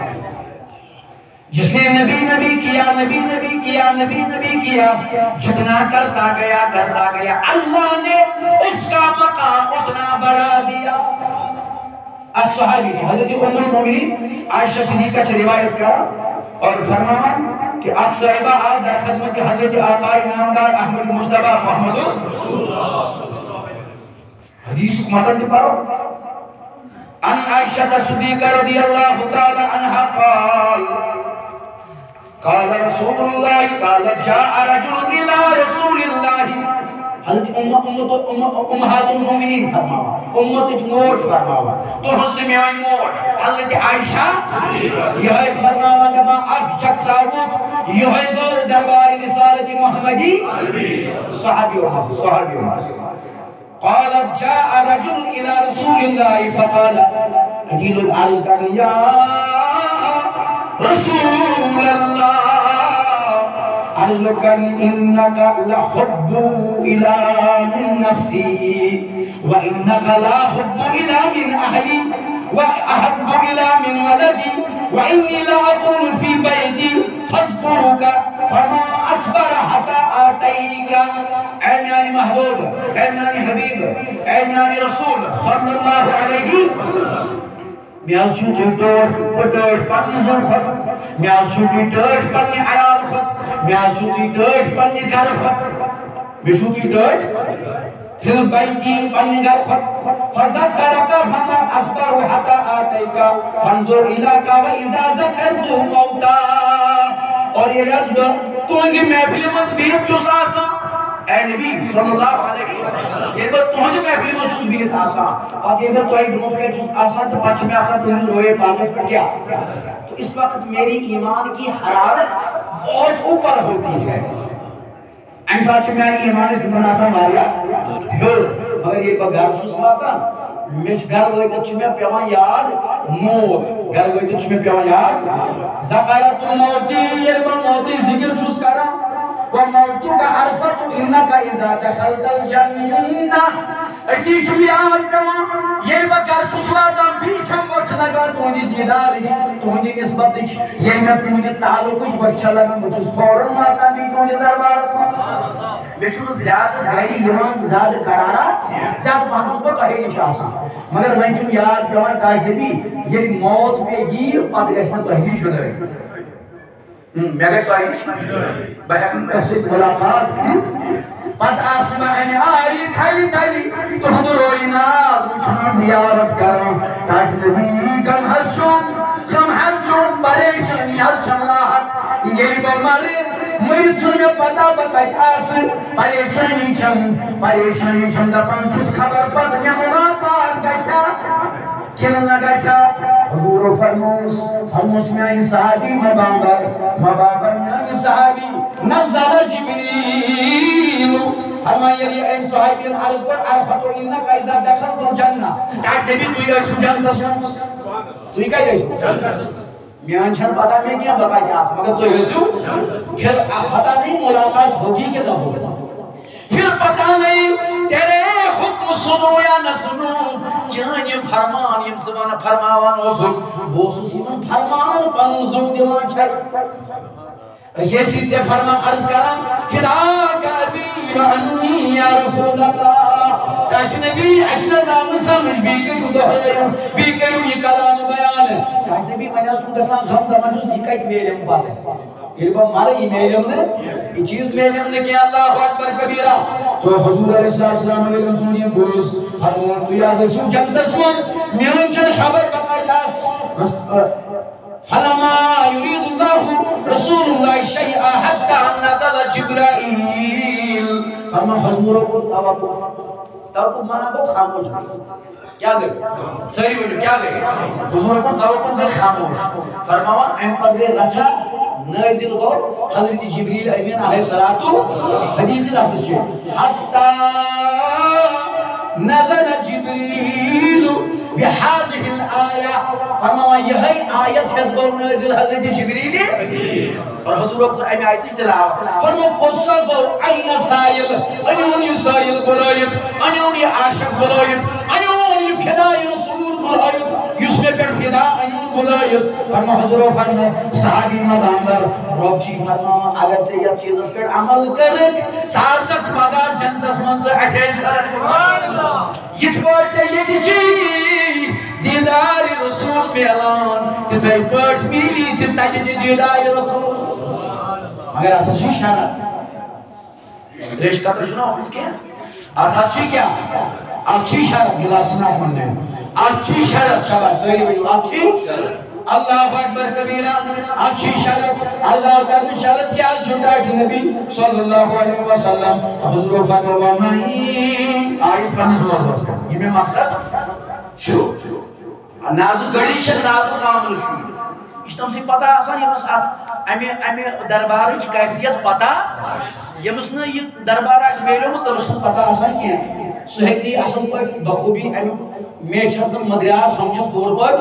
جس نے نبی نبی کیا نبی نبی کیا نبی نبی کیا جتنا کرتا گیا اللہ نے اس کا مقام اتنا بڑھا دیا اب صحابی کی حضرت ام المؤمنین عائشہ صدیقہ سے روایت کا اور فرمایا کہ آج صاحبہ آج در خدمت حضرت آقا نامدار احمد مصطفیٰ محمد حدیث کو مطلب دے پاؤ ان عائشہ صدیقہ رضی اللہ تعالی عنہ قال رسول اللہ قال جاء رجل الى رسول اللہ حضرت امہات المومنین فرماوا امت موت فرماوا تو حضرت میں آئی موت حضرت عائشہ یہ فرماوا جب آج شخص آوت یہ دور دربار رسالت محمدی صحابی قالت جاء رجل الى رسول اللہ فقال عجیل العارض قال یا رسول اللہ علقا انك لحب الى من نفسي وانك لا حب الى من اهلي واحب الى من ولدي واني لا اكون في بيتي فاذكرك فما اصبر حتى اتيك اے میانی محبوب اے میانی حبیب اے میانی رسول صلی اللہ علیہ وسلم میاز چھوٹی ٹوٹ پنی زن خط میاز چھوٹی ٹوٹ پنی عیال خط میاز چھوٹی ٹوٹ پنی گھر خط میں چھوٹی ٹوٹ پھر بیتی پنی گھر خط فذکرک فما اصبر حتی آتیک فانظر الیک و اذا ذکرت موتا اور یہ رجل تو انزی محفل مزبیت چو ساسا اے نبی صلی اللہ علیہ وسلم یہ بات تمہیں محفل میں چوز بھی آسا اور یہ بات تو ایک دمت کا چوز آسا تو پچھ میں آسا تمہیں روئے باقی پر کیا تو اس وقت میری ایمان کی حرارت بہت اوپر ہوتی ہے انسا چھ میں ایمان سے مناسا ماریا مگر یہ با گھر سوس ماتا میچ گھر ہوئی تو چھ میں پیوان یاد موت گھر ہوئی تو چھ میں پیوان یاد زقایت موتی یہ با موتی ذکر چوز کرا وموتك عرفت انك اذا دخلت الجنة اکی چلیات کما یہ بکر سسواتا بیچم بچ لگا تونی دیدار تونی نسبت یہ میں تونی تعلق بچ لگا مجھے فوراں ماتا بھی تونی دربار بیچو زیادہ گئی یمان زیادہ کرارا زیادہ پانچوس پر کہے نشاسا مگر میں چون یاد پیوان کہتے بھی یہ موت پہ گیر پت گیس میں تحلیل شده ہے میرے خواہش بہن ایسے ملاقات کی پت آسمانی آئی تھالی تو ہم روئی ناز مجھنا زیارت کروں تاک نبی کم حسن پریشانی حسن لاحت یہ بمارے مجھے چنے پتا بکت آس پریشانی چن دا پانچوس خبر پت میں ملاقات کیسا کیوں نہ گیسا حضور فرموس میں آئی صحابی مبابر میں آئی صحابی نزل جبریل فرمایا یہ این صحابین عرض پر عرفت و انکا اذا دخلت الجنہ کہتے بھی تو یہ سجن تسمون تو یہ کہتے ہیں میان چھن پتا میں کیا بقا کیا آس مگر تو یہ سو پھر پتا نہیں ملاقات ہوگی کہ نہ ہوگا پھر پتا نہیں تیرے حکم سنو یا نہ سنو جہاں یہ فرمان یہ زبان فرماوان وہ سیمن فرمان پنزو دیوان چھر ایسے سے فرمان عرض کرم فداک ابی و انی یا رسول اللہ کہتے نبی اشنا نام سمجھ بھی کرو دہرے بھی کرو یہ کلام بیان کہتے نبی میں سن کسان غم دا مجھوس یہ کہتے میرے مباد ہے یہ با مارا یہ میلم نے یہ چیز میلم نے کیا اللہ اکبر کبیرہ تو حضور علیہ السلام علیہ سنیے بوز فرمون تو یا سو جب دسوس میرن چل خبر بقایت فلما يريد الله رسول الله شيئا حتى نزل جبرائيل فرما حضور کو توقف مانا کو خاموش کیا گئے صحیح بولو کیا گئے حضور کو توقف کر خاموش فرماوان ام پر گئے رسا نازل ہو حضرت جبریل امین علیہ الصلوۃ حدیث لفظ ہے حتى نزل جبريل بهذه الآية فرمایا یہی آیت ہے گو نازل حضرت جبریل اور حضور اکبر امی آیت تلاوت فرمو قدسہ گو این سائل انیون یہ سائل بلائیت انیون یہ عاشق بلائیت انیون یہ فدائی رسول بلائیت یس میں پر فدا انیون بلائیت فرمو حضور فرمو صحابی مدامبر رب جی فرمو اگر چاہیے چیزس پر عمل کرک ساسک پگا جنتس منظر ایسے یہ پاٹ چاہیے جی دیدار رسول میلان تتھائی پاٹ میلی چتا جی دیدار رسول مگر آتا چی شرط دریش قطر شنا ہوت کیا آتا چی کیا اچھی شرط گلاس نہ ہونے اچھی شرط شباش سوئی بجو اچھی اللہ اکبر کبیرہ اچھی شرط اللہ اکبر شرط کیا جھوٹا نبی صلی اللہ علیہ وسلم حضور فرمایا میں آیت پڑھنے سے واضح یہ میں مقصد شو نازو گڑی شد نازو معامل شو اشتم سے پتہ آسان یہ مسات امی دربار کیفیت پتہ یہ مسنا یہ دربار آس میلو تو مسنا پتہ آسان کیا سہیلی اصل پر بخوبی امی میں چھتم مدریار سمجھت پور پر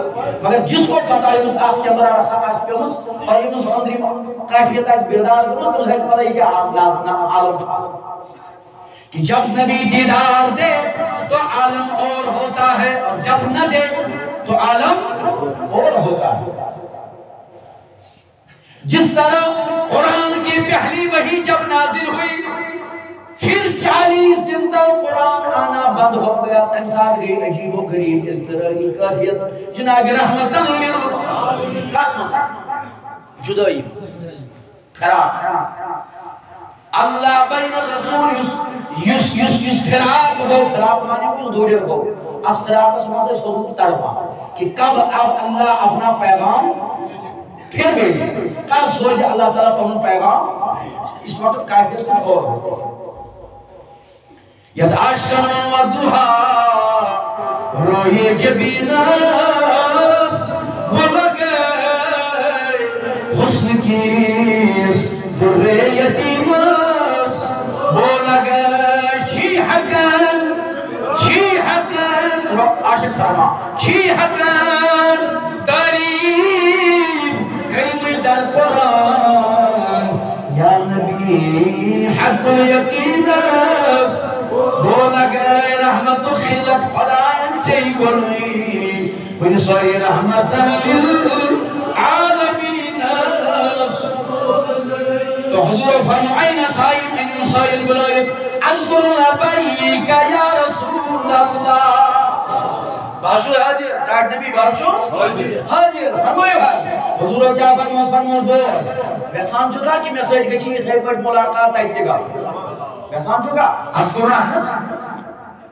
مگر جس کو پتہ یہ مسا آپ کیمرہ رسا آس پیمس اور یہ مسا اندری کیفیت آس بیدار کرمس تو سہیل پتہ یہ کہ عالم کہ جب نبی دیدار دے تو عالم اور ہوتا ہے اور جب نہ دے تو عالم اور ہوتا ہے جس طرح قرآن کی پہلی وحی جب نازل ہوئی پھر 40 دن تک قرآن آنا بند ہو گیا تم ساتھ گئی عجیب و غریب اس طرح کی کافیت جناب رحمت جدائی فراق اللہ بین الرسول یس فراق دو فراق مانے کچھ دوری کو اس فراق اس مانے حضور تڑپا کہ کب اب اللہ اپنا پیغام پھر بھیجے کل سوچ اللہ تعالیٰ اپنا پیغام اس وقت کافیت کچھ اور ہوتا ہے یدعشن مدوہا روی جبیناس ولگے حسن کیس در یتیماس بولگے چی حقن عاشق فرما چی حقن قریب کئی در قرآن یا نبی حق الیقیناس بولا گئے رحمت و خلت خدایان چاہی گلوئی وین سوئی رحمت للعالمین تو حضور فرمو این سائل این سائل بلائیت اذکر لبیک یا رسول اللہ باشو حاضر ڈاک نبی باشو حاضر فرموئے بھائی حضور کیا فرمو بول ویسان چکا کہ میں سوئی گچھی تھے پر ملاقات آئیتے گا ویسان چکا از قرآن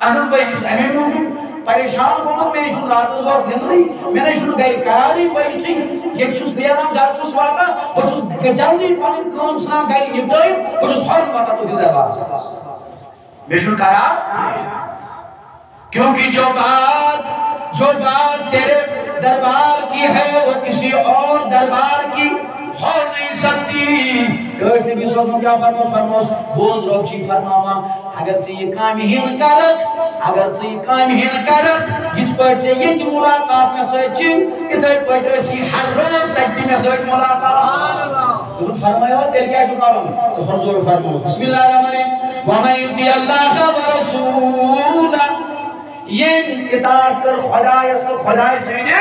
انس بھائی چیز امین موجود پریشان گومت میں نے شن رات روز نندری میں نے شن گئی قراری بھائی تھی یہ چوز بیران گھر چوز واتا اور چوز جلدی پانی کام سلام گئی نبتائی اور چوز فارم واتا تو دیدہ بات میں شن قرار کیونکہ جو بات تیرے دربار کی ہے وہ کسی اور دربار کی ہو نہیں سکتی ایک نبی صلی اللہ علیہ وسلم کیا فرموس بوز رب چی فرماوا اگر سے یہ کام ہی نہ کرت جس پر سے یہ کی ملاقات میں سوچی ادھر پر سے ہر روز سجدی میں سوچ ملاقات تو فرمایا تیل کیا شکاروں تو حضور فرمو بسم اللہ الرحمن الرحیم وَمَنْ يُطِعِ اللَّهَ وَرَسُولَهُ یہ اطاعت کر خدای سینے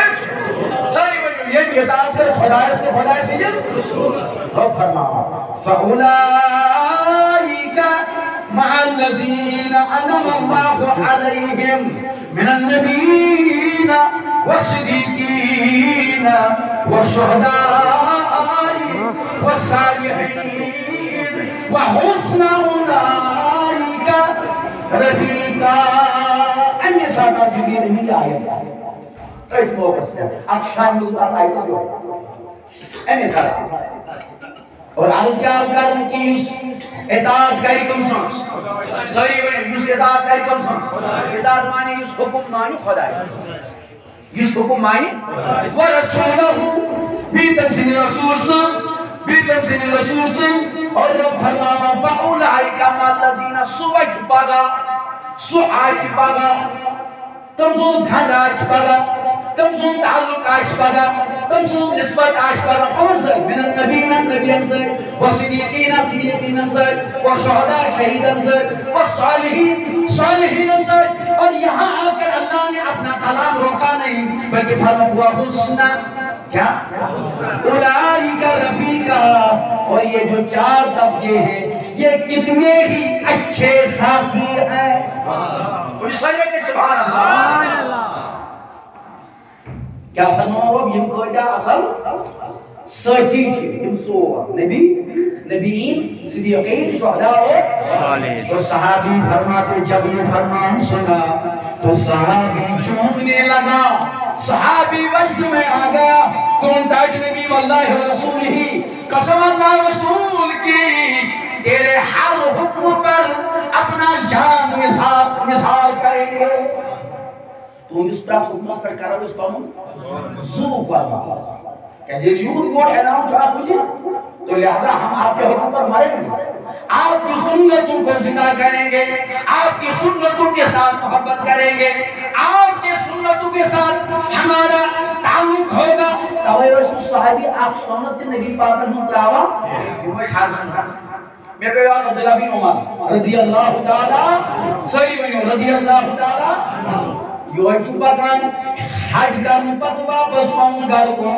ساری بجو یہ اطاعت کر خدای سینے رب فرماوا فَأُولَئِكَ مَعَ الَّذِينَ أَنْعَمَ اللَّهُ عَلَيْهِمْ مِنَ النَّبِيِّينَ وَالصِّدِّيقِينَ وَالشُّهَدَاءِ وَالصَّالِحِينَ وَحُسْنَ أُولَئِكَ رَفِيقًا أن يساعد جبريل من الآية ایک موقع سے اکشان مزبات آئیت جو ان يساعد اور عرض کیا کرنے کی اس اطاعت کری کم سنس سوری بنی اس اطاعت کری کم سنس اطاعت مانی اس حکم مانی خدا ہے اس حکم مانی وَرَسُولَهُ بیتمسین رسول سنس اور رب فرماما فَأُولَئِكَ مَا الَّذِينَ سُوَجْ پاگا سو آئیسی پاگا تم سون خاندان پگہ تم سون تعلق پگہ تم سون نسبت پگہ کون سے من النبیین نبیین سے والصدیقین صدیقین سے والشہداء شہیدین سے والصالحین صالحین سے. اور یہاں آ کر اللہ نے اپنا کلام روکا نہیں بلکہ فرمایا حسنا کیا اولئک رفیقا. اور یہ جو 4 طبقے ہیں یہ کتنے ہی اچھے ساتھی ہیں. سبحان اللہ. کیا فرماؤ یم کجا اصل ساتھی چھ یم 4 نبیین صدیقین شہداء اور تو صحابی فرماتے جب یہ فرمان سنا تو صحابی چومنے لگا. صحابی وجد میں آ گیا. کون تاج نبی واللہ رسول ہی قسم اللہ رسول کی تیرے ہر حکم پر اپنا جان مثال کریں گے. تو اس پر حکم پر کرو اس پر زو فرما کہ جن یوں موڑ اعلان چاہت مجھے تو لہذا ہم آپ کے حکم پر مریں گے. آپ کی سنتوں کو زندہ کریں گے. آپ کی سنتوں کے ساتھ محبت کریں گے. آپ کے سنتوں کے ساتھ ہمارا تعلق ہوگا. توے اس صحابی آپ سنت نبی پاک ہم تراوا کہ وہ حال سنتا. میں پہ یاد عبداللہ بن عمر رضی اللہ تعالی صحیح میں رضی اللہ تعالی یہ چھپا کان حج کرنے پتہ واپس پن گھر کو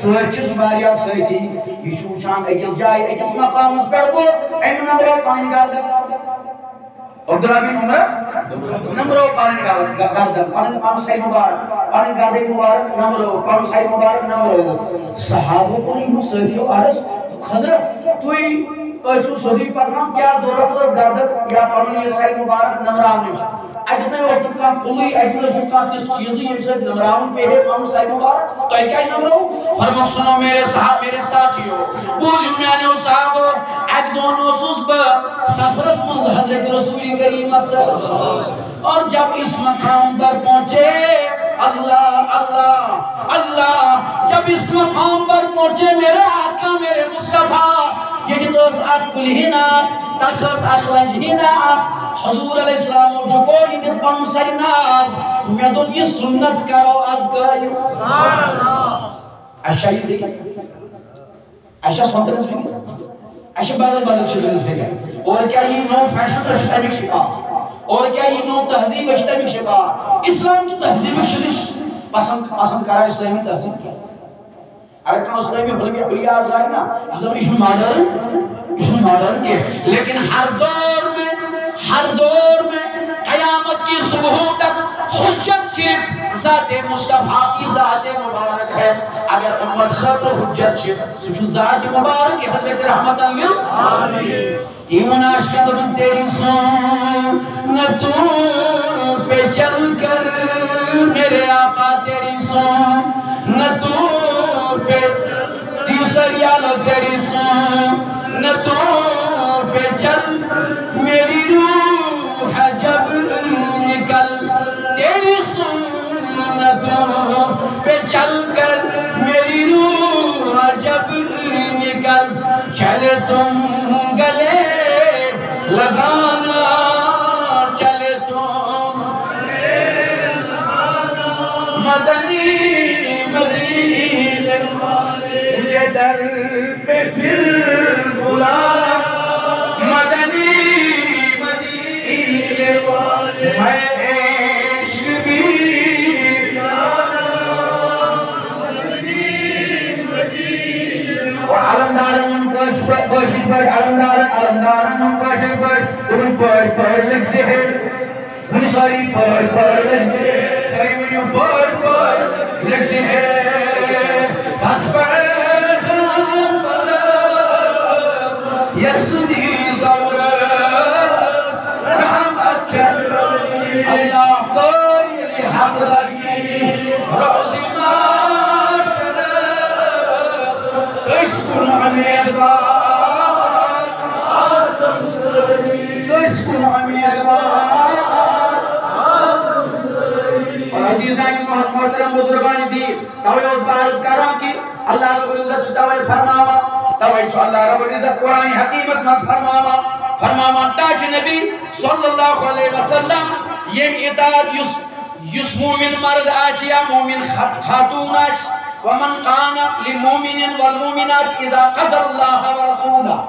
سچس واریاہ ساتھی یہ چھو وچھان اکس جائے اکس مقامس پہ گو ایم نمبر پن گھر عبداللہ بن عمر نمبر پن گھر پن صحیح مبارک پن گھر مبارک نمبر پن صحیح مبارک نمبر. صحابہ کو یہ ساتھی عرض حضرت توئی اسو صدیق پاکام کیا ضرورت ہے گردن یا پن یہ صحیح مبارک نمبر آنے اجتنے وقت کا پولی اجتنے وقت کا کس چیزی یہ سے نمراؤں پہ ہے پانو صحیح مبارک تو کیا ہی نمراؤں فرمو سنو میرے صحاب میرے ساتھیو بولیو میں صحاب ایک دون وصوص پر سفرس من حضرت رسول کریم صلی اللہ علیہ وسلم. اور جب اس مقام پر پہنچے اللہ اللہ اللہ جب اس مقام پر پہنچے میرے آقا میرے مصطفیٰ یہ تو اس آت کلہینا تاکس آت لنجہینا حضور علیہ السلام جو کوئی دن پن سری ناز میں تو یہ سنت کرو از گئی. سبحان اللہ. عائشہ یہ دیکھا عائشہ سنتنس بھی گئی عائشہ بدل چیزنس بھی گئی. اور کیا یہ نو فیشن رشتہ بھی شکار اور کیا یہ نو تہذیب رشتہ بھی شکار. اسلام کی تہذیب شرش پسند کرا اسلامی تہذیب کیا اگر کہاں اسلامی حلیہ آزائی نا اسلام مادر کے لیکن ہر دور میں قیامت کی صبحوں تک حجت صرف ذات مصطفیٰ کی ذات مبارک ہے. اگر امت خط و حجت صرف ذات مبارک ہے حضرت رحمت اللہ کیوں ناشد من تیری سنتوں پہ چل کر میرے آقا تیری سنتوں پہ تیسریالو تیری سنتوں پہ چل میری روح جب نکل تیری سنتوں پہ چل کر میری روح جب نکل چلے تم گلے لگانا چلے تم گلے لگانا مدنی مدینے والے مجھے در پہ پھر بلانا محترم بزرگان دی توے اس بارز کرام کی اللہ رب العزت توے فرماوا توے جو اللہ رب العزت قرآن حکیم اس مز فرماوا تاج نبی صلی اللہ علیہ وسلم یہ اطاعت یس یس مومن مرد آسی یا مومن خاتون آس ومن قان للمؤمن والمؤمنات اذا قضى الله ورسوله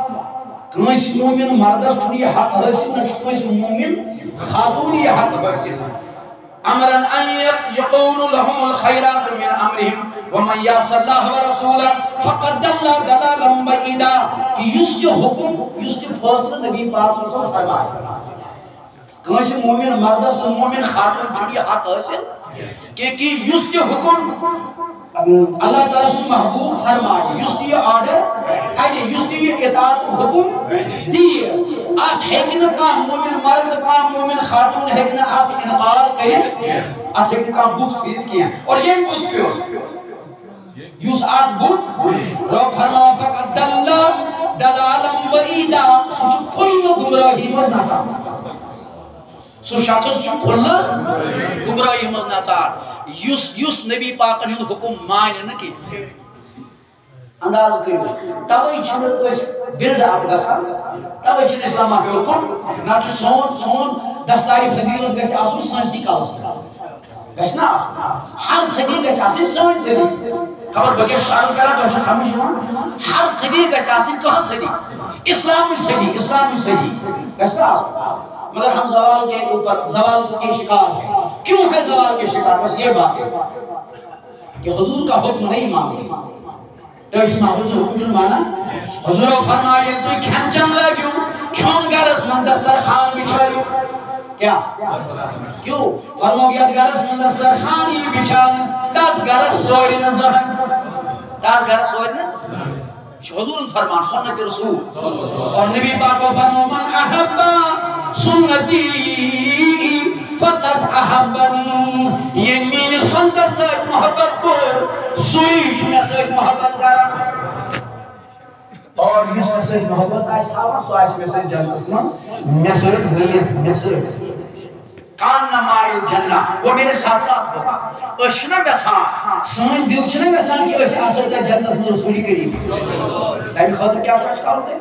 کنس مومن مردس چھُ یہ حق حاصل نہ کنس مومن خاتون یہ حق حاصل امرا ان يقول لهم الخيرات من امرهم ومن يعص الله ورسوله فقد ضل ضلالا بعيدا یس یہ حکم یس یہ فیصلہ نبی پاک صلی اللہ علیہ وسلم فرمایا کنس مومن مردس تو مومن خاتون چھُ یہ حق حاصل کہ یس یہ حکم اللہ تعالیٰ سے محبوب فرمائے یس یہ آرڈر کہے یس یہ اطاعت حکم دیئے آپ ہیکن کام مومن مرد کام مومن خاتون ہیکن آپ انقار کریں آپ ہیکن کام بوت فیت کیا اور یہ بوت کیوں یس آپ بوت رو فرما فقط دلالا بعیدا سوچ کھلی گمراہی میں ناسا سو شخص چھُ کھلہ گمراہی منٛز نژان یُس نبی پاکن ہُنٛد حکم مانہِ نہٕ کینٛہہ انداز کٔرِو توے چھِنہٕ أسۍ بِلڈ اپ گژھان توے چھِنہٕ اسلام اکھ حکم نہ چھُ سون دستاری فضیلت گژھِ آسُن سٲنسٕے کالس گژھِ نہ آسُن ہر صدی گژھِ آسٕنۍ سٲنۍ صدی خبر بہٕ کیٛاہ چھُس عرض کران تۄہہِ چھا سمجھ یِوان ہر صدی گژھِ آسٕنۍ کٕہٕنۍ صدی اسلامٕچ صدی گژھِ نہ آسُن مگر ہم زوال کے اوپر زوال کے شکار ہیں کیوں ہے زوال کے شکار بس یہ بات ہے کہ حضور کا حکم نہیں مانتے تو اس میں حضور حکم مانا حضور فرمائے تو کھین چن لگیو کھون گرس من دسترخوان بچھائیو کیا کیوں فرمو گیا گرس من دسترخوان ہی بچھان تات گرس سوری نظرن تات گرس سوری نظرن حضور فرمان سنت رسول اور نبی پاک کو فرمو من احبا سنتی فقط احبنی یہ میری سنت سے محبت کو سوئی میں سے محبت کرا اور اس میں سے محبت آج تھا سو آج میں سے جنس میں سے کان نمائل جنہ وہ میرے ساتھ ہوگا اشنا ویسان سن دل چھنے ویسان کہ اسے آسر کا جنت میں رسولی قریب تاہم خاطر کیا چاہش کارو دے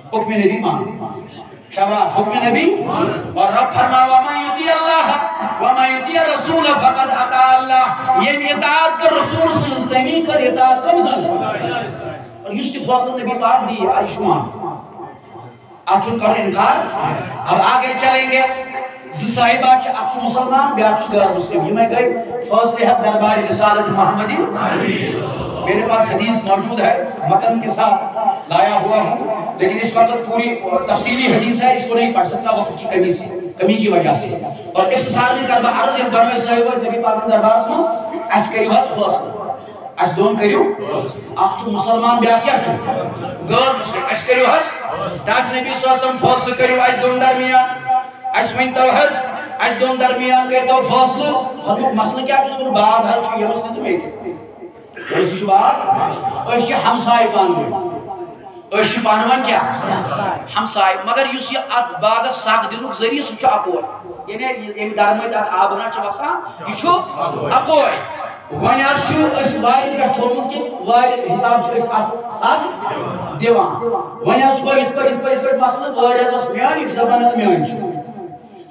حکم نبی مان شباب حکم نبی اور رب فرما وَمَا يُطِيَ اللَّهَ وَمَا يُطِيَ الرَّسُولَ فَقَدْ أَطَاعَ اللَّهَ یہ اطاعت کر رسول سے زمین کر اطاعت کم سنس اور یس کی فضل نبی پاک دی عائشمان آپ چون کر انکار اب آگے چلیں گے صاحبہ چھ اکھ مسلمان بیاکھ چھ غیر مسلم یہ میں گئی فاصلے حد دربار رسالت محمدی میرے پاس حدیث موجود ہے متن کے ساتھ لایا ہوا ہوں لیکن اس وقت پوری تفصیلی حدیث ہے اس کو نہیں پڑھ سکتا وقت کی کمی کی وجہ سے اور اختصار میں کربا عرض ایک بڑھوے صاحبہ نبی پاک دربار میں اس کریو ہے فاصلہ اس دون کریو اکھ چھ مسلمان بیاکھ کیا چھ غیر مسلم اس کریو ہے تاکہ نبی صلی اللہ علیہ وسلم فاصلہ کریو اس دون درمیان اس من توحز اس دون درمیان کے تو فاصلو حضور مسئلہ کیا چیز بول باب ہے چیز یہ مسئلہ تمہیں اس شباب اس ہمسائی پانوے اس پانوان کیا ہمسائی مگر یس یہ باب ساک دلوک ذریعہ سچو اپوئی یعنی یہ درمیت آبنا چواسا یہ چھو اپوئی وانی ارشو اس وائر کا تھومت کے وائر حساب چھو اس ساک دیوان وانی ارشو اتپر مسئلہ وائر از میانی شدبان از میانی چھو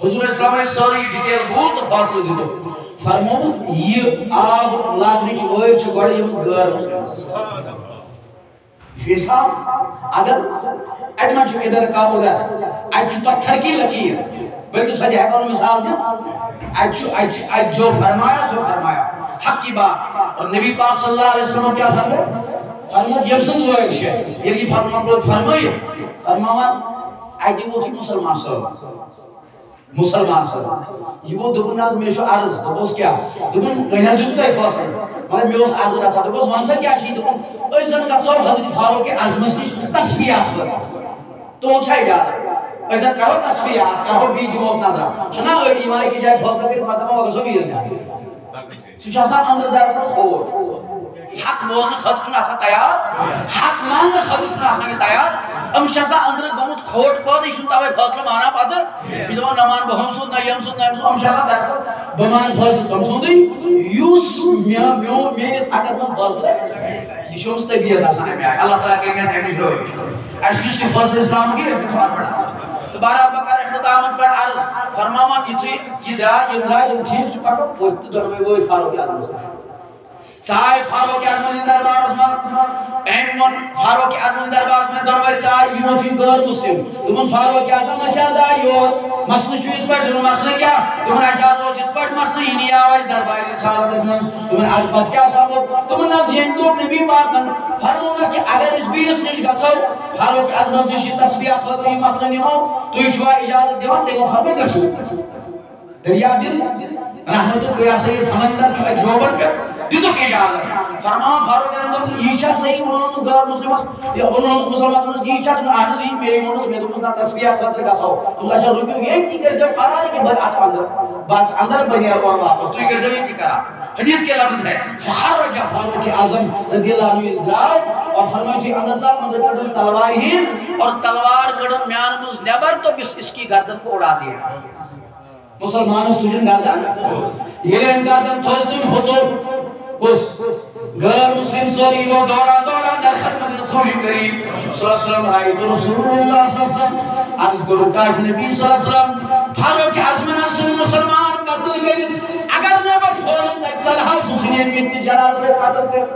حضور اسلام نے ساری ڈیٹیل بول تو فاصلہ دے دو فرمود یہ آب لاگنی چھ وائر چھ گوڑے یہ غیر مسلم یہ صاحب اگر ایڈمان چھو ادھر کا ہوگا آج چھو پتھر کی لکیر بلکہ سوچے ہے کون مثال دیں آج جو فرمایا حق کی بات اور نبی پاک صلی اللہ علیہ وسلم کیا فرمود یمسن وائر چھ یہ فرمائے آج وہ تھی مسلمان صاحب یہ وہ دبن ناز میں شو عرض دبوس کیا دبن گہنا جنتا ہے فاصل مگر میں اس عرض رہا دبوس منصر کیا چیز دبن ایسا کا سو حضرت فاروق کے عظمت کی تصفیات پر تو اچھائی جاتا ایسا کرو تصفیات کرو ویڈیو نظر چنا ایمان کی جائے فاصل کے پتہ ہوگا سو بھی جائے سوچا سا اندر دار سا خود حق بولنے خطر سنا آسان تیار حق ماننے خطر سنا آسان تیار ام شاسا اندر گمت کھوٹ پاد یہ سنتا ہے فاصلہ مانا پادر اس زمان نمان بہم سن نیم سن ام شاسا درسل بمان فاصلہ کم سن دی یوس میرے ساکت من فاصلہ یہ شوز طبیعت آسان ہے اللہ تعالیٰ کے گئے سہنش روئی اس جس کی فاصلہ اسلام کی اس کی فاصلہ پڑھا دوبارہ بکر اختتام مقامت پر عرض فرمامان یہ درائے ٹھیک چھو پکو پوچھتے دونوں وہ فاروق اعظم صاحب فاروق اعظم دربار میں ایمن فاروق اعظم دربار میں دونوں صاحب یہ ہوتی غیر مسلم تمہن فاروق اعظم اشیاء زائی اور مسئلہ چویت پر تمہن مسئلہ کیا تمہن اشیاء زوشت پر مسئلہ ہی نہیں آواز دربار رسالت میں تمہن عجبت کیا سابق تمہن نزین تو نبی پاکن فرمونا کہ اگر اس بیس نش گسو فاروق اعظم نشی تصفیہ خطری مسئلہ نہیں ہو تو اشوا اجازت دیوان دیکھو ہمیں گسو دریا دل رحمت کوئی ایسے سمندر چھو ایک جوبر پہ دیدو کی اجازت فرما فاروق اعظم یہ چھا صحیح انہوں نے غیر مسلم یا انہوں نے مسلمان یہ چھا تم آنے دی میرے انہوں نے مسلمان تصفیہ خطر کا سو تم اچھا رکیو یہ ایک تیکر جب قرار ہے کہ بس اندر بنی ارمان واپس تو یہ کر جب یہ تیکرا حدیث کے لفظ ہے فخرج فاروق اعظم رضی اللہ عنہ الدراؤ اور فرمائے تھی اندر صاحب اندر کڑن تلوار ہی اور تلوار کڑن میان مز نیبر تو اس کی گردن کو اڑا دیا مسلمان استوجن گردن یہ گردن توزن ہوتو اس غیر مسلم سوری وہ دورا در خدمت رسول کریم صلی اللہ علیہ وسلم آئی تو رسول اللہ صلی اللہ علیہ وسلم عرض کرو کاج نبی صلی اللہ علیہ وسلم فاروق اعظم نے مسلمان قتل کریں اگر نبت ہولن تک صلحہ سوچنے بیت جلال سے قتل کر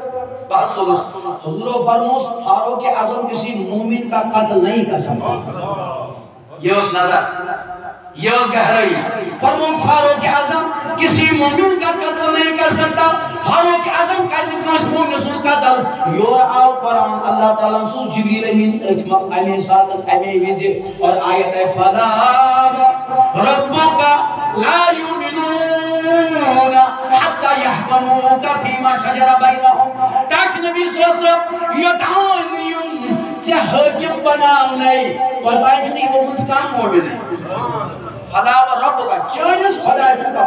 بات سنو حضور و فرموس فاروق اعظم کسی مومن کا قتل نہیں کر سکتا یہ اس نظر یہ اس گہرائی فرمون فاروق اعظم کسی مومن کا قتل نہیں کر سکتا فاروق اعظم کا مشمول رسول قتل یور آو قرآن اللہ تعالیٰ سو جبریل امین اتمام علیہ ساتھ امی ویزی اور آیت فلا ربک لا یؤمنون حتی یحکموک فیما شجر بینہم تاکہ نبی صلی اللہ علیہ وسلم یدعونیون سے حاکم بناؤنے تو البائن چھنی وہ مسکام مومن ہے فلا و رب کا چانس خدا ہے کا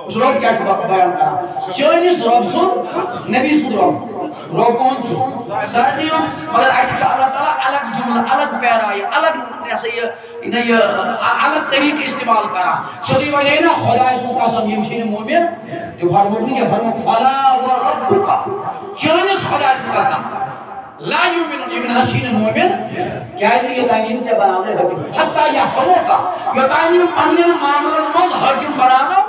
اس رب کیا شبہ بیان کرا چانس رب سن نبی سن رب کون چھو سردیوں مگر اچھا اللہ تعالیٰ الگ جملہ الگ پیرا یہ الگ الگ طریق استعمال کرا صدی وجہ نا خدا اس کو قسم یہ مشین مومن جو فرموکن کہ فرموک فلا و رب کا چانس خدا اس کو قسم لا یومن یمن حسین مومن کیا ہے یہ تعلیم سے بنانے لگے حتی یحکموں کا یہ تعلیم پنن معاملہ مز حاکم بنانا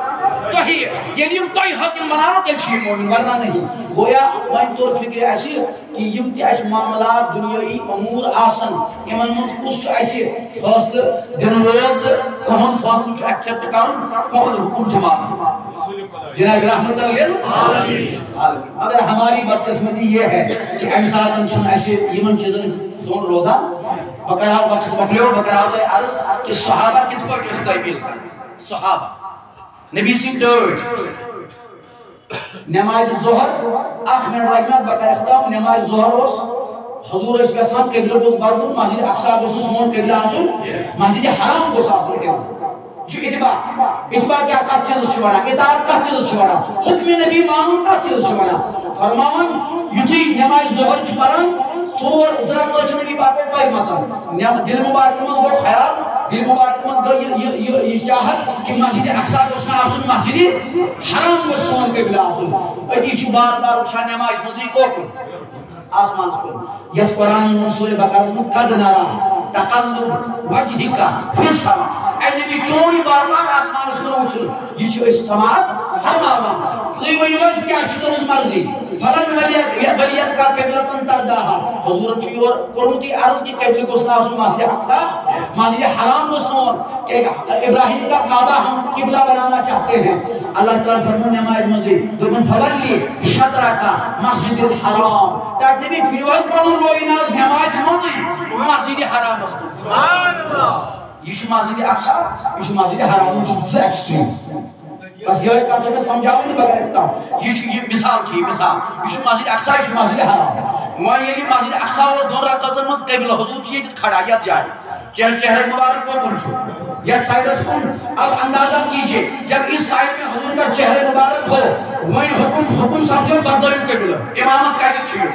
کہی یعنی تو حاکم بنانا تلچی مومن ورنہ نہیں گویا من طور فکر ایسی کہ یم تی اس معاملات دنیای امور آسن یمن مز کچھ ایسی فاصل دنوز کہن فاصل چو ایکسپٹ کرن کہن حکم جماعت جناب رحمت اللہ اگر ہماری بدقسمتی یہ ہے کہ امثال انشان ایسے یمن چیزن سون روزہ بقرہ وقت مکلیو بقرہ ہوئے عرض کہ صحابہ کت پر استعمیل کریں صحابہ نبی سیم ڈوٹ نماز ظہر آخ من رجمت بقرہ اختام نماز ظہر اس حضور اس کے ساتھ قبل بس بردن مسجد اقصا بس سمون قبل آسن مسجد حرام بس آسن کے جو اتباع کیا کا چیز شوانا اطاعت کا چیز شوانا حکم نبی مانون کا چیز شوانا فرماون یوتی نماز ظہر چھپران سور اسلام نوش نبی باقی پائی مطلب دل مبارک مز گو خیال دل مبارک مز گو یہ چاہت کہ مسجد اقصا دوسنا آسن مسجد حرام کو سون کے بلا آسن ادی چھو بار بار اچھا نماز مزی کو آسمان سکن یت قرآن سورہ بقرہ میں قد نرا تقلب وجہی کا فی السماء اے نبی چونی بار بار آسمان سکن اچھل یہ چھو اس سماعت فرماوا تو یہ وجہ کیا چھو اس مرضی فلن ولیت کا قبلتن ترداہا حضور چھو اور قرمتی عرض کی قبل گسنا اس مسجد اقصا مسجد حرام گسنون کہ ابراہیم کا کعبہ ہم قبلہ بنانا چاہتے ہیں اللہ تعالیٰ فرمون نماز مزید دوبن فولی شطرہ کا مسجد الحرام تاک نبی فیروز قانون روئی ناز نماز مزید مسجد حرام اس یہ مسجد اقصا یہ مسجد حرام جو ایکسٹریم بس یہ ایک اچھا میں سمجھاؤں نہیں بغیر رکھتا ہوں یہ مثال تھی مثال یہ مسجد اقصا یہ مسجد حرام وہاں یہ مسجد اقصا اور دون رکعت مز قبل حضور چیز کھڑایت جائے چہرہ مبارک کو کن چھو یا سائڈ سن اب اندازہ کیجئے جب اس سائڈ میں حضور کا چہرہ مبارک ہو وہیں حکم سمجھو بردائم قبل امامت کہتے چھوئے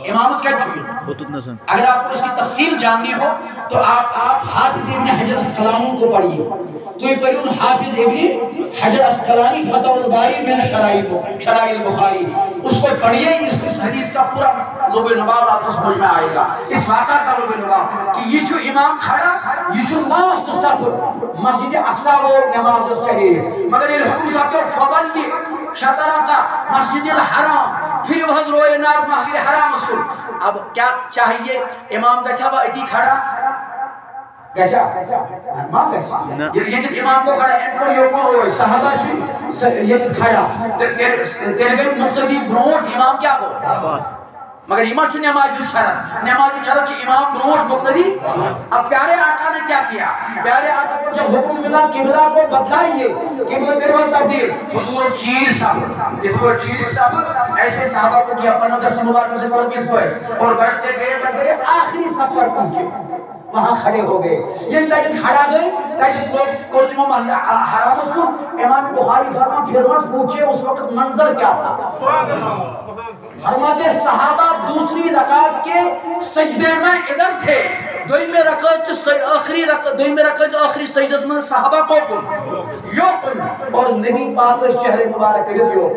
امامت کہتے چھوئے اگر آپ کو اس کی تفصیل جاننی ہو تو آپ حافظ ابن حجر اسقلانی کو پڑھئے تو یہ پڑھئے ان حافظ ابن حجر اسقلانی فتح الباری میں شرائع البخاری اس کو پڑھئے اس حدیث کا پورا لب لباب آپ کو سمجھ میں آئے گا اس واقعہ کا لب لباب کہ یہ جو امام کھڑا یہ جو لاسٹ صف مسجد اقصی وہ نماز چاہیے مگر یہ حکم صاحب کے فولی شطرہ کا مسجد الحرام پھر وہ روئے ناز مسجد حرام سن اب کیا چاہیے امام کا صاحب اتی کھڑا کیسا امام کیسا یہ امام کو کھڑا ان کو یوکو روئے صحابہ چی یہ کھڑا تیرے مقتدی برونٹ امام کیا ہو مگر امام چھ نماز شرط چھ امام برونٹ مقتدی اب پیارے آقا نے کیا کیا پیارے آقا کو جب حکم ملا قبلہ کو بدلائیے قبلہ کرو تبدیل حضور چیر صاحب ایسے صحابہ کو کیا اپنا دست مبارک سے کون کس کو ہے اور بڑھتے گئے آخری سب پر پہنچے وہاں کھڑے ہو گئے یہ تاجد کھڑا گئے تاجد لوگ قرضمہ محلہ حرام اس کو امام بخاری فرما پھر مت پوچھے اس وقت منظر کیا تھا فرماتے صحابہ دوسری رکعت کے سجدے میں ادھر تھے دوئی میں رکعت آخری سجدہ میں صحابہ کو کن اور نبی پاک اس چہرے مبارک کرے یو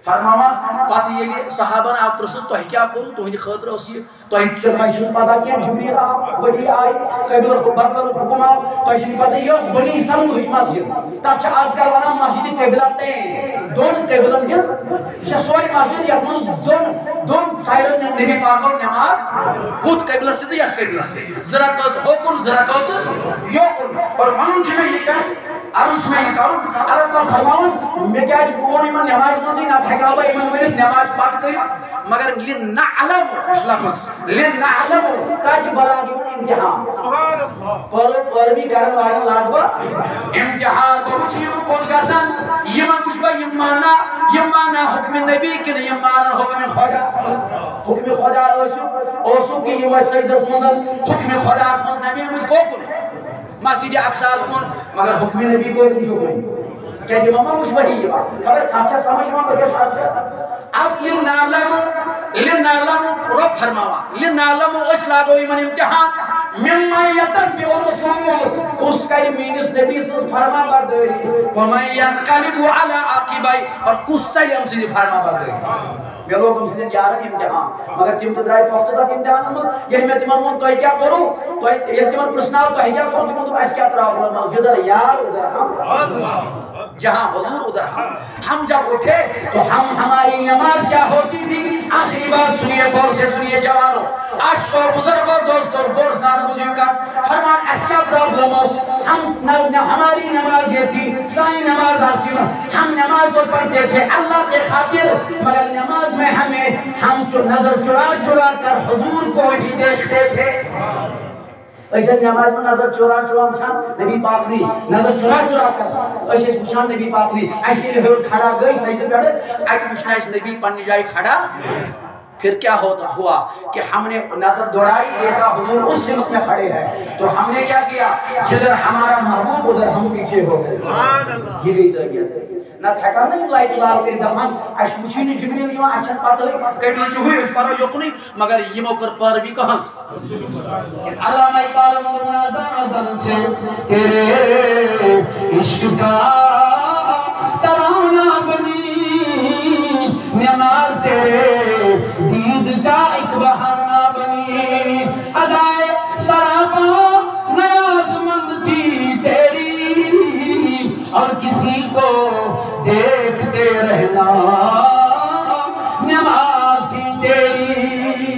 فرماما پتہ یہ صحابہ نے آپ پرسن تو کیا کرو تو ہندی خاطر اسی تو چرمائشن پتہ کیا جبریل آپ بڑی آئی قبل کو بدل حکم آپ تو اسی پتہ یہ اس بنی سلم ہوئی مسجد تب چھ آج کل وانا مسجد قبلہ تے دون قبلن گز یہ سوئی مسجد یا دون سائیڈ نبی پاک اور نماز خود قبلہ سے یا قبلہ سے ذرا کز ہوکن ذرا کز یوکن اور ونن چھ میں یہ کہا عرش میں یہ کروں اللہ تعالیٰ فرماؤں میں کیا کون ایمان نماز مزی نہ تھکاوا ایمان میں نماز پاک کریں مگر لنعلم تاکہ بلاغی من امتحان سبحان اللہ پروی کرن والا لادوا امتحان بچیو کون گسن یمن کچھ با یمانا حکم نبی کہ یمانا حکم خدا اوسو کی یہ سجدس منزل حکم خدا من نبی مجھ کو مسجد اقصی کن مگر حکم نبی کو نہیں جو کریں کیا یہ ماما کچھ بڑی یہ بات خبر اچھا سمجھ ماما بڑی خاص کر اب لنعلم رب فرماوا لنعلم اشلاغو ایمن امتحان ممن یتبع الرسول اس کا مینس نبی سے فرما برداری ومن ینقلب علی عاقبی اور کس سے ہم سے فرما برداری یہ لوگ ہم سے جارن امتحان مگر تم تو درائی پوچھتا تھا امتحان میں یہ میں تمہن من تو کیا کروں تو یہ تمہن پرسناو تو کیا کروں تمہن تو ایس کیا پرابلم جدر یار ادھر ہم جہاں حضور ادھر ہم جب اٹھے تو ہماری نماز کیا ہوتی تھی آخری بات سنیے غور سے سنیے جوانوں آج کو بزرگوں دوستوں بورسان بزرگ کا فرمان ایسا پرابلم ہو ہماری نماز یہ تھی سائی نماز حاصل ہم نماز کو پڑھتے تھے اللہ کے خاطر مگر نماز میں ہم نظر چرا کر حضور کو ہی دیکھتے تھے ایسے نماز میں نظر چورا مچھان نبی پاک نہیں نظر چورا کر ایسے مچھان نبی پاک نہیں ایسے لئے کھڑا گئی سجدہ پڑھے ایک مچھنا اس نبی پنی جائے کھڑا پھر کیا ہوا کہ ہم نے نظر دوڑائی دیکھا حضور اس سمت میں کھڑے ہیں تو ہم نے کیا کیا جدر ہمارا محبوب ادھر ہم پیچھے ہو یہ بھی تربیت ہے نہ تھکا نہیں لائٹ لال کری دفعہ اش مچھین جبریل یوان اچھن پاتے کڑی چھ ہوئی اس پر یوکنی مگر یہ موکر پر بھی کہاں علامہ اقبال منازم سے تیرے عشق کا ترانہ بنی نماز تیرے دید کا ایک بہانہ بنی ادائے سراپا نیاز مند تھی تیری اور کسی کو دیکھتے رہنا نماز تھی تیری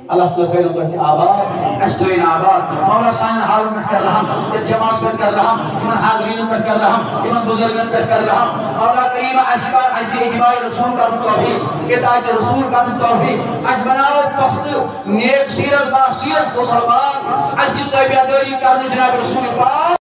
اللہ تعالیٰ خیر اللہ کی آباد اشترین آباد مولا شاہین حال میں کر رہا ہم جماعت پر کر رہا ہم ایمان حاضرین پر کر رہا ہم ایمان بزرگن پر کر رہا ہم مولا کریم اشکار عزیز اجباء رسول کا توفیق اطاعت رسول کا توفیق اج بناو پخت نیک سیرت با سیرت مسلمان عزیز طیبیہ دوری کرنے جناب رسول پاک